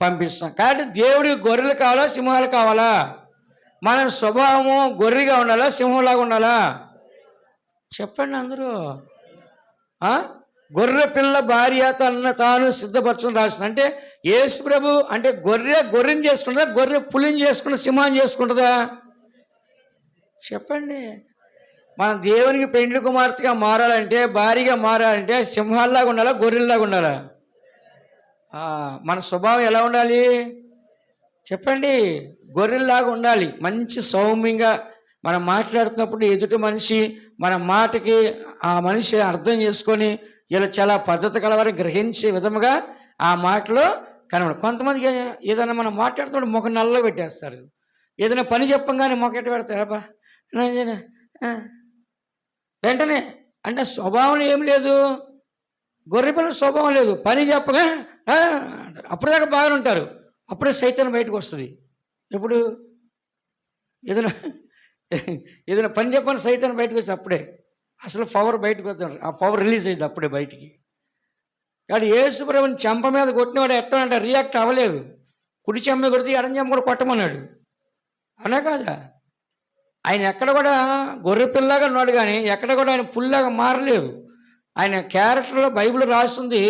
పంపిస్తాను. కాబట్టి దేవుడికి గొర్రెలు కావాలా, సింహాలు కావాలా? మన స్వభావము గొర్రెగా ఉండాలా, సింహంలాగా ఉండాలా? చెప్పండి అందరూ. గొర్రె పిల్ల భార్య తన తాను సిద్ధపరచడం రాసింది. అంటే యేసు ప్రభు అంటే గొర్రెని చేసుకుంటుందా, గొర్రె పులిని చేసుకుంటా, సింహాన్ని చేసుకుంటుందా? చెప్పండి. మన దేవునికి పెండ్లి కుమార్తెగా మారాలంటే, భార్యగా మారాలంటే సింహాల్లాగా ఉండాలా, గొర్రెల్లాగా ఉండాలా? మన స్వభావం ఎలా ఉండాలి? చెప్పండి. గొర్రెల్లాగా ఉండాలి. మంచి సౌమ్యంగా మనం మాట్లాడుతున్నప్పుడు ఎదుటి మనిషి మన మాటకి ఆ మనిషి అర్థం చేసుకొని ఇలా చాలా పద్ధతి కలవారిని గ్రహించే విధముగా ఆ మాటలో కనబడు. కొంతమందికి ఏదైనా మనం మాట్లాడుతుంటే ముఖం నల్ల పెట్టేస్తారు. ఏదైనా పని చెప్పంగానే ముఖం ఎట్ట పెడతారు, అబ్బా వెంటనే. అంటే స్వభావం ఏం లేదు, గొర్రెపిల్ల స్వభావం లేదు. పని చెప్పగా అప్పటిదాకా బాగానే ఉంటారు, అప్పుడే సైతాన్ బయటకు వస్తుంది. ఎప్పుడు ఏదైనా ఏదైనా పని చెప్పని సైతాన్ బయటకు వచ్చి అప్పుడే అసలు పవర్ బయటకు వస్తాడు, ఆ పవర్ రిలీజ్ అయ్యింది అప్పుడే బయటికి. కానీ యేసు ప్రభువుని చెంప మీద కొట్టినవాడు ఎట్లా అంటే రియాక్ట్ అవ్వలేదు. కుడి చెంప కొడితే ఎడం చెంప కూడా కొట్టమన్నాడు, అవునా కాదా? ఆయన ఎక్కడ కూడా గొర్రె పిల్లగా ఉన్నాడు, కానీ ఎక్కడ కూడా ఆయన పుల్లాగా మారలేదు. ఆయన క్యారెక్టర్లో బైబిల్ రాస్తుంది,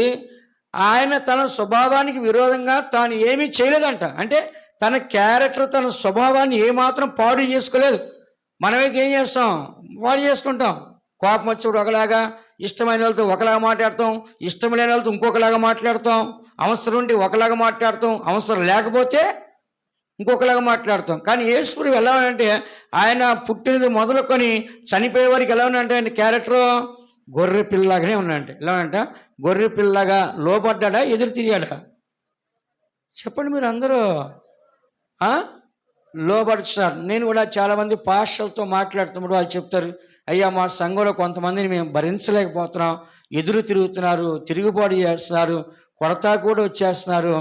ఆయన తన స్వభావానికి విరోధంగా తాను ఏమీ చేయలేదంట. అంటే తన క్యారెక్టర్, తన స్వభావాన్ని ఏమాత్రం పాడు చేసుకోలేదు. మనమైతే ఏం చేస్తాం, పాడు చేసుకుంటాం. కోపం వచ్చేప్పుడు ఒకలాగా, ఇష్టమైన వాళ్ళతో ఒకలాగా మాట్లాడతాం, ఇష్టం లేని వాళ్ళతో ఇంకొకలాగా మాట్లాడతాం, అవసరం ఉంటే ఒకలాగా మాట్లాడతాం, అవసరం లేకపోతే ఇంకొకలాగా మాట్లాడతాం. కానీ యేసు ఎలా అంటే ఆయన పుట్టినది మొదలుకొని చనిపోయే వారికి ఎలా ఉన్నాయంటే ఆయన క్యారెక్టర్ గొర్రె పిల్లగానే ఉన్నాయంటే. ఎలా అంట, గొర్రె పిల్లగా లోపడ్డా, ఎదురు తిరిగాడా? చెప్పండి మీరు అందరూ. లోబడుతున్నారు. నేను కూడా చాలామంది పాస్టర్లతో మాట్లాడుతున్నప్పుడు వాళ్ళు చెప్తారు, అయ్యా మా సంఘంలో కొంతమందిని మేము భరించలేకపోతున్నాం, ఎదురు తిరుగుతున్నారు, తిరుగుబాటు చేస్తున్నారు, కొడతా కూడా వచ్చేస్తున్నారు,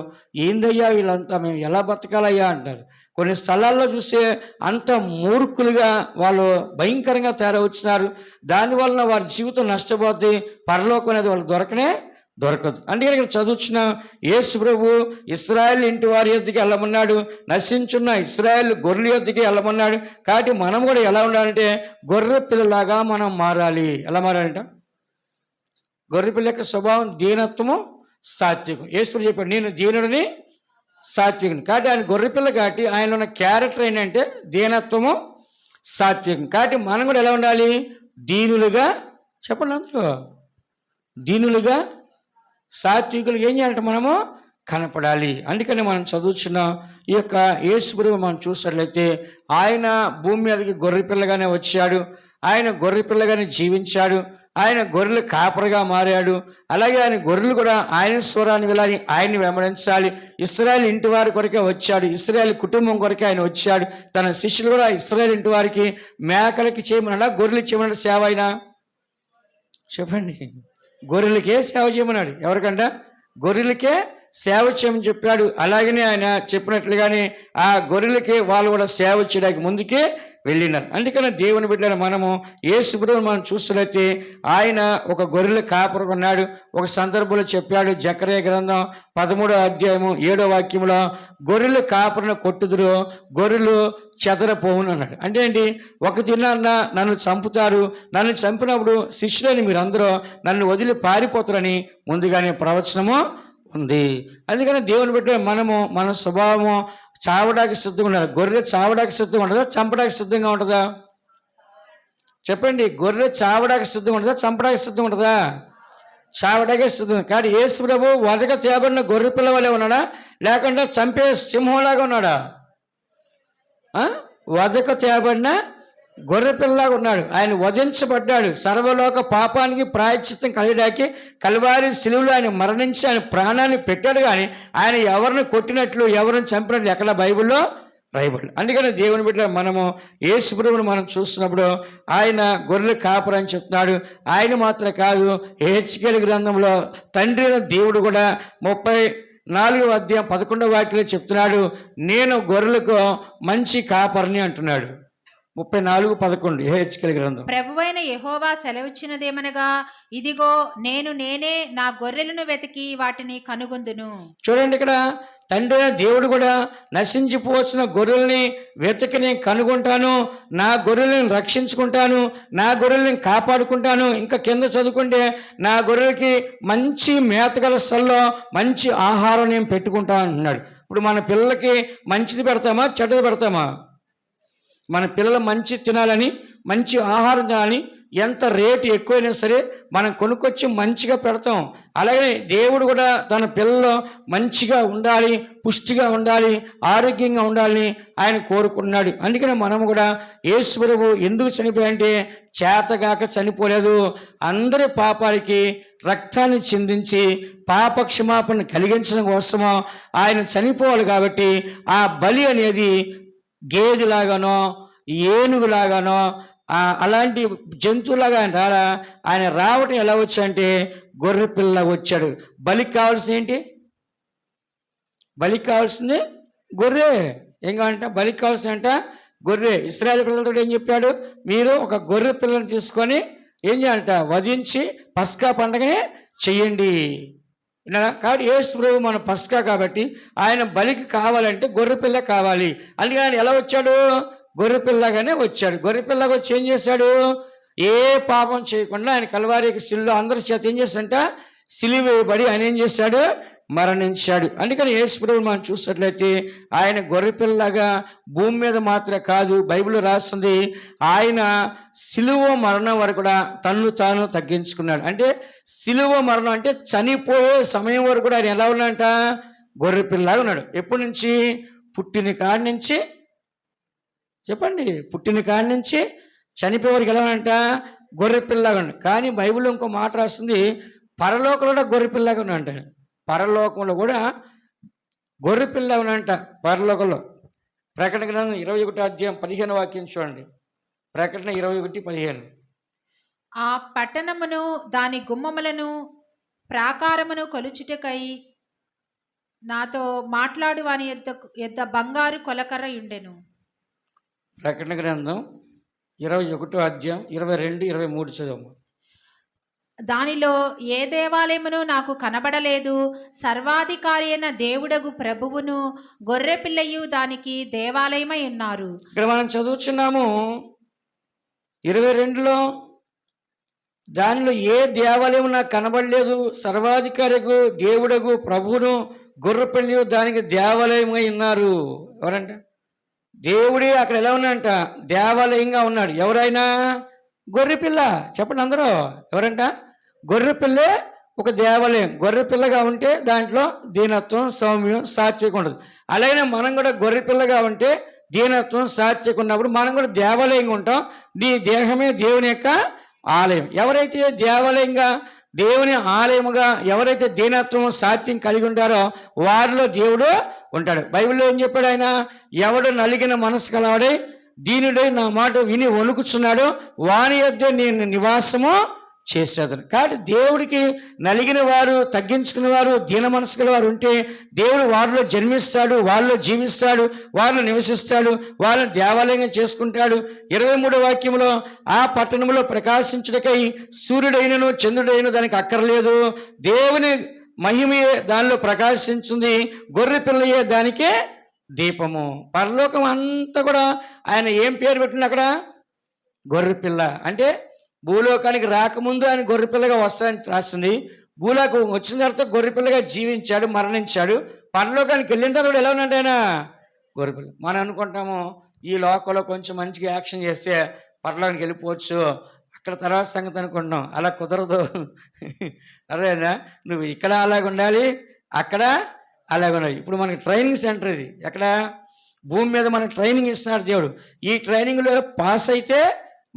ఏందయ్యా వీళ్ళంతా, మేము ఎలా బతకాలయ్యా అంటారు. కొన్ని స్థలాల్లో చూస్తే అంత మూర్ఖులుగా వాళ్ళు భయంకరంగా తయారవుతున్నారు. దానివలన వారి జీవితం నష్టపోద్ది, పరలోకం అనేది వాళ్ళు దొరకదు. అందుకని ఇక్కడ చదువుతున్న యేసు ప్రభు ఇశ్రాయేల్ ఇంటి వారి యొద్దకి వెళ్ళమన్నాడు, నశించున్న ఇశ్రాయేల్ గొర్రెల యొద్దకి వెళ్ళమన్నాడు. కాబట్టి మనం కూడా ఎలా ఉండాలంటే గొర్రె పిల్లలాగా మనం మారాలి. ఎలా మారాలంట? గొర్రె పిల్ల యొక్క స్వభావం దీనత్వము, సాత్వికం. యేసు చెప్పాడు, నేను దీనుడిని, సాత్వికుని. కాబట్టి ఆయన గొర్రెపిల్ల, కాబట్టి ఆయన ఉన్న క్యారెక్టర్ ఏంటంటే దీనత్వము, సాత్వికం. కాబట్టి మనం కూడా ఎలా ఉండాలి? దీనులుగా. చెప్పండి అందరూ, దీనులుగా, సాత్వికులుగా ఏం చేయాలంటే మనము కనపడాలి. అందుకని మనం చదువుతున్న ఈ యొక్క యేసు ప్రభువు మనం చూసినట్లయితే ఆయన భూమి మీదకి గొర్రె పిల్లగానే వచ్చాడు, ఆయన గొర్రె పిల్లగానే జీవించాడు, ఆయన గొర్రెలు కాపరిగా మారాడు. అలాగే ఆయన గొర్రెలు కూడా ఆయన స్వరాన్ని వినాలి, ఆయన్ని వెంబడించాలి. ఇశ్రాయేల్ ఇంటి వారి కొరకే వచ్చాడు, ఇశ్రాయేల్ కుటుంబం కొరకే ఆయన వచ్చాడు. తన శిష్యులు కూడా ఇశ్రాయేల్ ఇంటి వారికి మేకలకి చేయమన్నాడా, గొర్రెలు చేయమన్నాడు సేవ? అయినా చెప్పండి, గొర్రెలకే సేవ చేయమన్నాడు. ఎవరికంట? గొర్రెలకే సేవ చేయమని చెప్పాడు. అలాగనే ఆయన చెప్పినట్లుగానే ఆ గొర్రెలకి వాళ్ళు కూడా సేవ చేయడానికి ముందుకే వెళ్ళినారు. అందుకని దేవుని బిడ్డలను మనము యేసు ప్రభువును మనం చూస్తున్నట్లయితే ఆయన ఒక గొర్రెల కాపరి ఉన్నాడు. ఒక సందర్భంలో చెప్పాడు, జకర్యా గ్రంథం 13వ అధ్యాయము 7వ వాక్యంలో, గొర్రెల కాపరిని కొట్టుదురు, గొర్రెలు చెదరపోవును అన్నాడు. అంటే ఏంటి? ఒక దినాన్న నన్ను చంపుతారు, నన్ను చంపినప్పుడు శిష్యులని మీరందరూ నన్ను వదిలి పారిపోతారని ముందుగానే ప్రవచనము ఉంది. అందుకని దేవుని బిడ్డ మనము మన స్వభావము చావడానికి సిద్ధంగా ఉండాలి. గొర్రె చావడానికి సిద్ధంగా ఉంటుందా, చంపడానికి సిద్ధంగా ఉంటుందా? చెప్పండి, గొర్రె చావడానికి సిద్ధంగా ఉంటుందా, చంపడానికి సిద్ధంగా ఉంటుందా? చావడాకే సిద్ధం. కానీ యేసు ప్రభు వదక తేబడిన గొర్రె పిల్లవలే ఉన్నాడా, లేకుండా చంపే సింహంలాగా ఉన్నాడా? వదక తేబడిన గొర్రె పిల్లలాగా ఉన్నాడు. ఆయన వధించబడ్డాడు, సర్వలోక పాపానికి ప్రాయశ్చిత్తం కలిగడానికి కల్వారి శిలువలో ఆయన మరణించి ఆయన ప్రాణాన్ని పెట్టాడు. కానీ ఆయన ఎవరిని కొట్టినట్లు, ఎవరిని చంపినట్లు ఎక్కడ బైబిల్లో రాయబడి. అందుకని దేవుని బిడ్డ మనము యేసు ప్రభువును మనం చూస్తున్నప్పుడు ఆయన గొర్రెల కాపరి అని చెప్తున్నాడు. ఆయన మాత్రం కాదు, హెచ్కేల్ గ్రంథంలో తండ్రి అయిన దేవుడు కూడా 34వ అధ్యాయం 11వ వాక్యంలో చెప్తున్నాడు, నేను గొర్రెలకు మంచి కాపరిని అంటున్నాడు. 34:11 హెచ్కేల్ గ్రంథం. ప్రభువైన యెహోవా సెలవిచ్చినదేమనగా, ఇదిగో నేనే నా గొర్రెలను వెతికి వాటిని కనుగొందును. చూడండి, ఇక్కడ తండ్రి దేవుడు కూడా నశించిపోవచ్చిన గొర్రెల్ని వెతికి నేను కనుగొంటాను, నా గొర్రెలను రక్షించుకుంటాను, నా గొర్రెలను కాపాడుకుంటాను. ఇంకా కింద చదువుకుంటే నా గొర్రెలకి మంచి మేతగల స్థలంలో మంచి ఆహారం నేను పెట్టుకుంటాను అంటున్నాడు. ఇప్పుడు మన పిల్లలకి మంచిది పెడతామా, చెడ్డది పెడతామా? మన పిల్లలు మంచి తినాలని, మంచి ఆహారం తినాలని, ఎంత రేటు ఎక్కువైనా సరే మనం కొనుక్కొచ్చి మంచిగా పెడతాం. అలాగే దేవుడు కూడా తన పిల్లలు మంచిగా ఉండాలి, పుష్టిగా ఉండాలి, ఆరోగ్యంగా ఉండాలని ఆయన కోరుకున్నాడు. అందుకని మనం కూడా యేసు ప్రభువు ఎందుకు చనిపోయాడంటే చేతగాక చనిపోలేదు, అందరి పాపాలకి రక్తాన్ని చిందించి పాప క్షమాపణ కలిగించడం కోసమో ఆయన చనిపోవాలి. కాబట్టి ఆ బలి అనేది గేదెలాగానో ఏనుగులాగానో అలాంటి జంతువులాగా ఆయన రావటం ఎలా వచ్చాడంటే గొర్రె పిల్లలాగా వచ్చాడు. బలికి కావాల్సింది ఏంటి? బలికి కావాల్సింది గొర్రె. ఏం కావాలంట? బలికి కావాల్సిందంట గొర్రె. ఇశ్రాయేలు ప్రజలతో ఏం చెప్పాడు? మీరు ఒక గొర్రె పిల్లని తీసుకొని ఏం చేయాలంట? వధించి పస్కా పండగనే చెయ్యండి. కాబట్టి యేసు ప్రభువు మన పస్కా కాబట్టి ఆయన బలికి కావాలంటే గొర్రె పిల్ల కావాలి. అందుకని ఆయన ఎలా వచ్చాడు? గొర్రె పిల్లగానే వచ్చాడు. గొర్రె పిల్లగా వచ్చి ఏం చేశాడు? ఏ పాపం చేయకుండా ఆయన కల్వారికి శిలువలో అందరి చేత ఏం చేశాడంట? సిలువ వేయబడి ఆయన ఏం చేశాడు? మరణించాడు. అందుకని యేసు ప్రభువుని మనం చూసినట్లయితే ఆయన గొర్రె పిల్లగా భూమి మీద మాత్రమే కాదు, బైబిల్ రాస్తుంది ఆయన సిలువ మరణం వరకు కూడా తన్ను తాను తగ్గించుకున్నాడు. అంటే సిలువ మరణం అంటే చనిపోయే సమయం వరకు కూడా ఆయన ఎలా ఉన్నాడంట? గొర్రె పిల్లగా ఉన్నాడు. ఎప్పటి నుంచి? పుట్టిన కాడి నుంచి. చెప్పండి, పుట్టిన కాడి నుంచి చనిపోయే వరకు ఎలా ఉన్నాడంట? గొర్రె పిల్లగా ఉన్నాడు. కానీ బైబిల్లో ఇంకో మాట రాస్తుంది, పరలోకంలో కూడా గొర్రె పిల్లగా ఉన్నాడంట. పరలోకంలో కూడా గొర్రె పిల్ల ఉన్నంట. పరలోకంలో ప్రకటన గ్రంథం 21 అధ్యాయం 15 వాక్యం చూడండి. ప్రకటన 21:15. ఆ పట్టణమును దాని గుమ్మములను ప్రాకారమును కొలుచుటకై నాతో మాట్లాడు వాని యొద్ద బంగారు కొలకర్ర ఉండెను. ప్రకటన గ్రంథం 21 అధ్యాయం 22, 23 చదవము. దానిలో ఏ దేవాలయమును నాకు కనబడలేదు. సర్వాధికారి అయిన దేవుడగు ప్రభువును గొర్రె పిల్లయు దానికి దేవాలయమై ఉన్నారు. ఇక్కడ మనం చదువుచున్నాము 22లో, దానిలో ఏ దేవాలయం నాకు కనబడలేదు, సర్వాధికారికు దేవుడగు ప్రభువును గొర్రె పిల్లయు దానికి దేవాలయమై ఉన్నారు. ఎవరంట? దేవుడే అక్కడ ఎలా ఉన్నాడంట? దేవాలయంగా ఉన్నాడు. ఎవరైనా? గొర్రె పిల్ల. చెప్పండి అందరూ. ఎవరంట? గొర్రె పిల్లే ఒక దేవాలయం. గొర్రె పిల్లగా ఉంటే దాంట్లో దీనత్వం, సౌమ్యం, సాత్వికం ఉండదు. అలాగే మనం కూడా గొర్రె పిల్లగా ఉంటే దీనత్వం, సాత్వికం ఉన్నప్పుడు మనం కూడా దేవాలయంగా ఉంటాం. నీ దేహమే దేవుని యొక్క ఆలయం. ఎవరైతే దేవాలయంగా, దేవుని ఆలయముగా ఎవరైతే దీనత్వం, సాత్యం కలిగి ఉంటారో వారిలో దేవుడు ఉంటాడు. బైబిల్లో ఏం చెప్పాడు ఆయన? ఎవడు నలిగిన మనసు కలవాడై దీనుడై నా మాట విని వణుకుచున్నాడు వాని యొద్ద నేను నివాసము చేసేదను. కాబట్టి దేవుడికి నలిగిన వారు, తగ్గించుకున్న వారు, దీన మనసు గల వారు ఉంటే దేవుడు వారిలో జన్మిస్తాడు, వాళ్ళలో జీవిస్తాడు, వారిలో నివసిస్తాడు, వాళ్ళని దేవాలయంగా చేసుకుంటాడు. 23వ వాక్యంలో ఆ పట్టణంలో ప్రకాశించుటకై సూర్యుడైనను చంద్రుడైన దానికి అక్కర్లేదు, దేవుని మహిమయే దానిలో ప్రకాశించింది, గొర్రె పిల్లయే దానికే దీపము. పరలోకం అంతా కూడా ఆయన ఏం పేరు పెట్టింది అక్కడ? గొర్రె పిల్ల. అంటే భూలోకానికి రాకముందు ఆయన గొర్రె పిల్లగా వస్తాడని రాస్తుంది. భూలోకం వచ్చిన తర్వాత గొర్రె పిల్లగా జీవించాడు, మరణించాడు. పరలోకానికి వెళ్ళిన తర్వాత ఎలా ఉన్నాడు ఆయన? గొర్రె పిల్ల. మనం అనుకుంటాము ఈ లోకంలో కొంచెం మంచిగా యాక్షన్ చేస్తే పరలోకానికి వెళ్ళిపోవచ్చు, అక్కడ తర్వాత సంగతి అనుకుంటున్నాం. అలా కుదరదు. అదేనా? నువ్వు ఇక్కడ అలాగ ఉండాలి, అక్కడ అలాగ ఉండాలి. ఇప్పుడు మనకి ట్రైనింగ్ సెంటర్ ఇది. ఎక్కడ? భూమి మీద మనకు ట్రైనింగ్ ఇస్తున్నాడు దేవుడు. ఈ ట్రైనింగ్లో పాస్ అయితే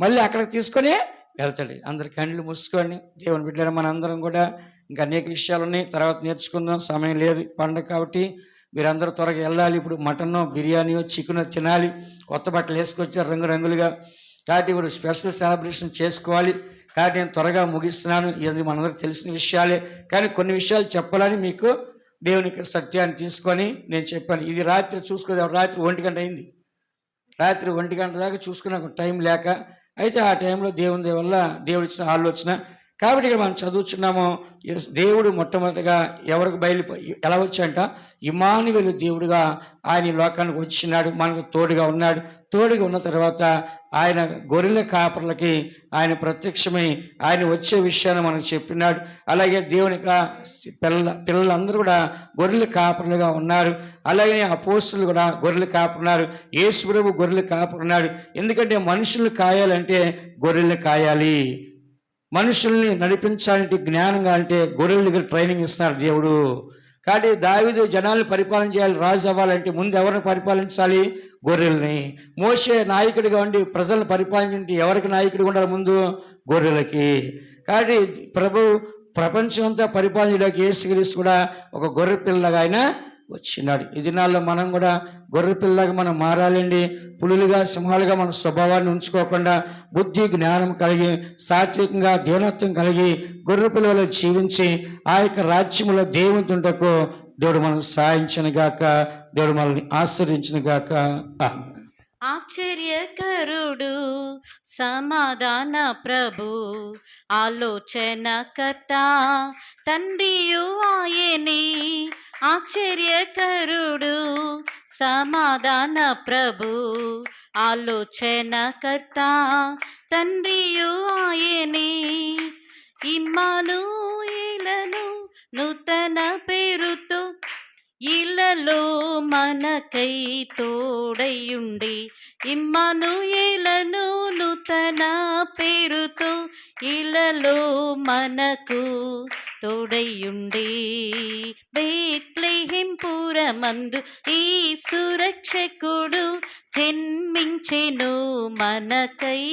మళ్ళీ అక్కడికి తీసుకొని వెళ్తాడు. అందరు కళ్ళు మూసుకోండి. దేవుని బిడ్డలు మన అందరం కూడా ఇంకా అనేక విషయాలు ఉన్నాయి, తర్వాత నేర్చుకుందాం, సమయం లేదు పండుగ కాబట్టి. మీరందరూ త్వరగా వెళ్ళాలి. ఇప్పుడు మటన్, బిర్యానీ, చికెన్ తినాలి, కొత్త బట్టలు వేసుకొచ్చారు రంగురంగులుగా. కాబట్టి ఇప్పుడు స్పెషల్ సెలబ్రేషన్ చేసుకోవాలి. కాబట్టి నేను త్వరగా ముగిస్తున్నాను. ఇది మనందరికి తెలిసిన విషయాలే, కానీ కొన్ని విషయాలు చెప్పాలని మీకు దేవునికి సత్యాన్ని తీసుకొని నేను చెప్పాను. ఇది రాత్రి చూసుకోలేదు, రాత్రి 1 గంట అయింది. రాత్రి 1 గంట దాకా చూసుకున్న టైం లేక, అయితే ఆ టైంలో దేవుని వల్ల దేవుడు ఇచ్చిన ఆలోచన. కాబట్టి ఇక్కడ మనం చదువుతున్నాము, దేవుడు మొట్టమొదటిగా ఎవరికి ఎలా వచ్చాయంట, ఇమ్మానుయేలు దేవుడుగా ఆయన ఈ లోకానికి వచ్చినాడు, మనకు తోడుగా ఉన్నాడు. తోడుగా ఉన్న తర్వాత ఆయన గొర్రెల కాపర్లకి ఆయన ప్రత్యక్షమై ఆయన వచ్చే విషయాన్ని మనకు చెప్పినాడు. అలాగే దేవుని పిల్లలందరూ కూడా గొర్రెల కాపర్లుగా ఉన్నారు. అలాగే అపోస్తులు కూడా గొర్రెలు కాపున్నారు. యేసు ప్రభు గొర్రెలు కాపున్నాడు. ఎందుకంటే మనుషులు కాయాలంటే గొర్రెలు కాయాలి, మనుషుల్ని నడిపించాలంటే జ్ఞానంగా అంటే గొర్రెల దగ్గర ట్రైనింగ్ ఇస్తున్నారు దేవుడు. కాబట్టి దావీదు జనాలను పరిపాలన చేయాలి, రాజు అవ్వాలంటే ముందు ఎవరిని పరిపాలించాలి? గొర్రెల్ని. మోషే నాయకుడిగా ఉండి ప్రజలను పరిపాలించి ఎవరికి నాయకుడిగా ఉండాలి? ముందు గొర్రెలకి. కాబట్టి ప్రపంచం అంతా పరిపాలనలోకి యేసుక్రీస్తు కూడా ఒక గొర్రె పిల్లగా ఆయన వచ్చినాడు. ఈ దినాల్లో మనం కూడా గొర్రె పిల్లగా మనం మారాలండి. పులులుగా సింహాలుగా మన స్వభావాన్ని ఉంచుకోకుండా బుద్ధి జ్ఞానం కలిగి సాత్వికంగా దీనత్వం కలిగి గొర్రె పిల్లలు జీవించి ఆ యొక్క రాజ్యములో దేవునితుంటకు దేవుడు మనకు సాయించను గాక, దేవుడు మనల్ని ఆశ్రయించను గాక. ఆశ్చర్యకరుడు సమాధాన ప్రభు ఆలోచనకర్త తండ్రియు ఆయనే. ఆశ్చర్యకరుడు సమాధాన ప్రభు ఆలోచనకర్త తండ్రియు ఆయనే. ఇమ్మానుయేలను నూతన పేరుతో ఇలలో మనకై తోడయుండి, ఇమ్మానుయేలను నూతన పేరుతో ఇలలో మనకు తోడయుండి, బేత్లెహేం పురమందు ఈ సురక్షకుడు జన్మించెను మనకై.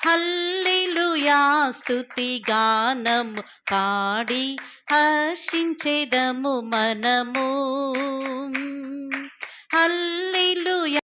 హల్లెలూయా స్తుతి గానము పాడి హర్షించెదము మనము. హల్లెలూయా.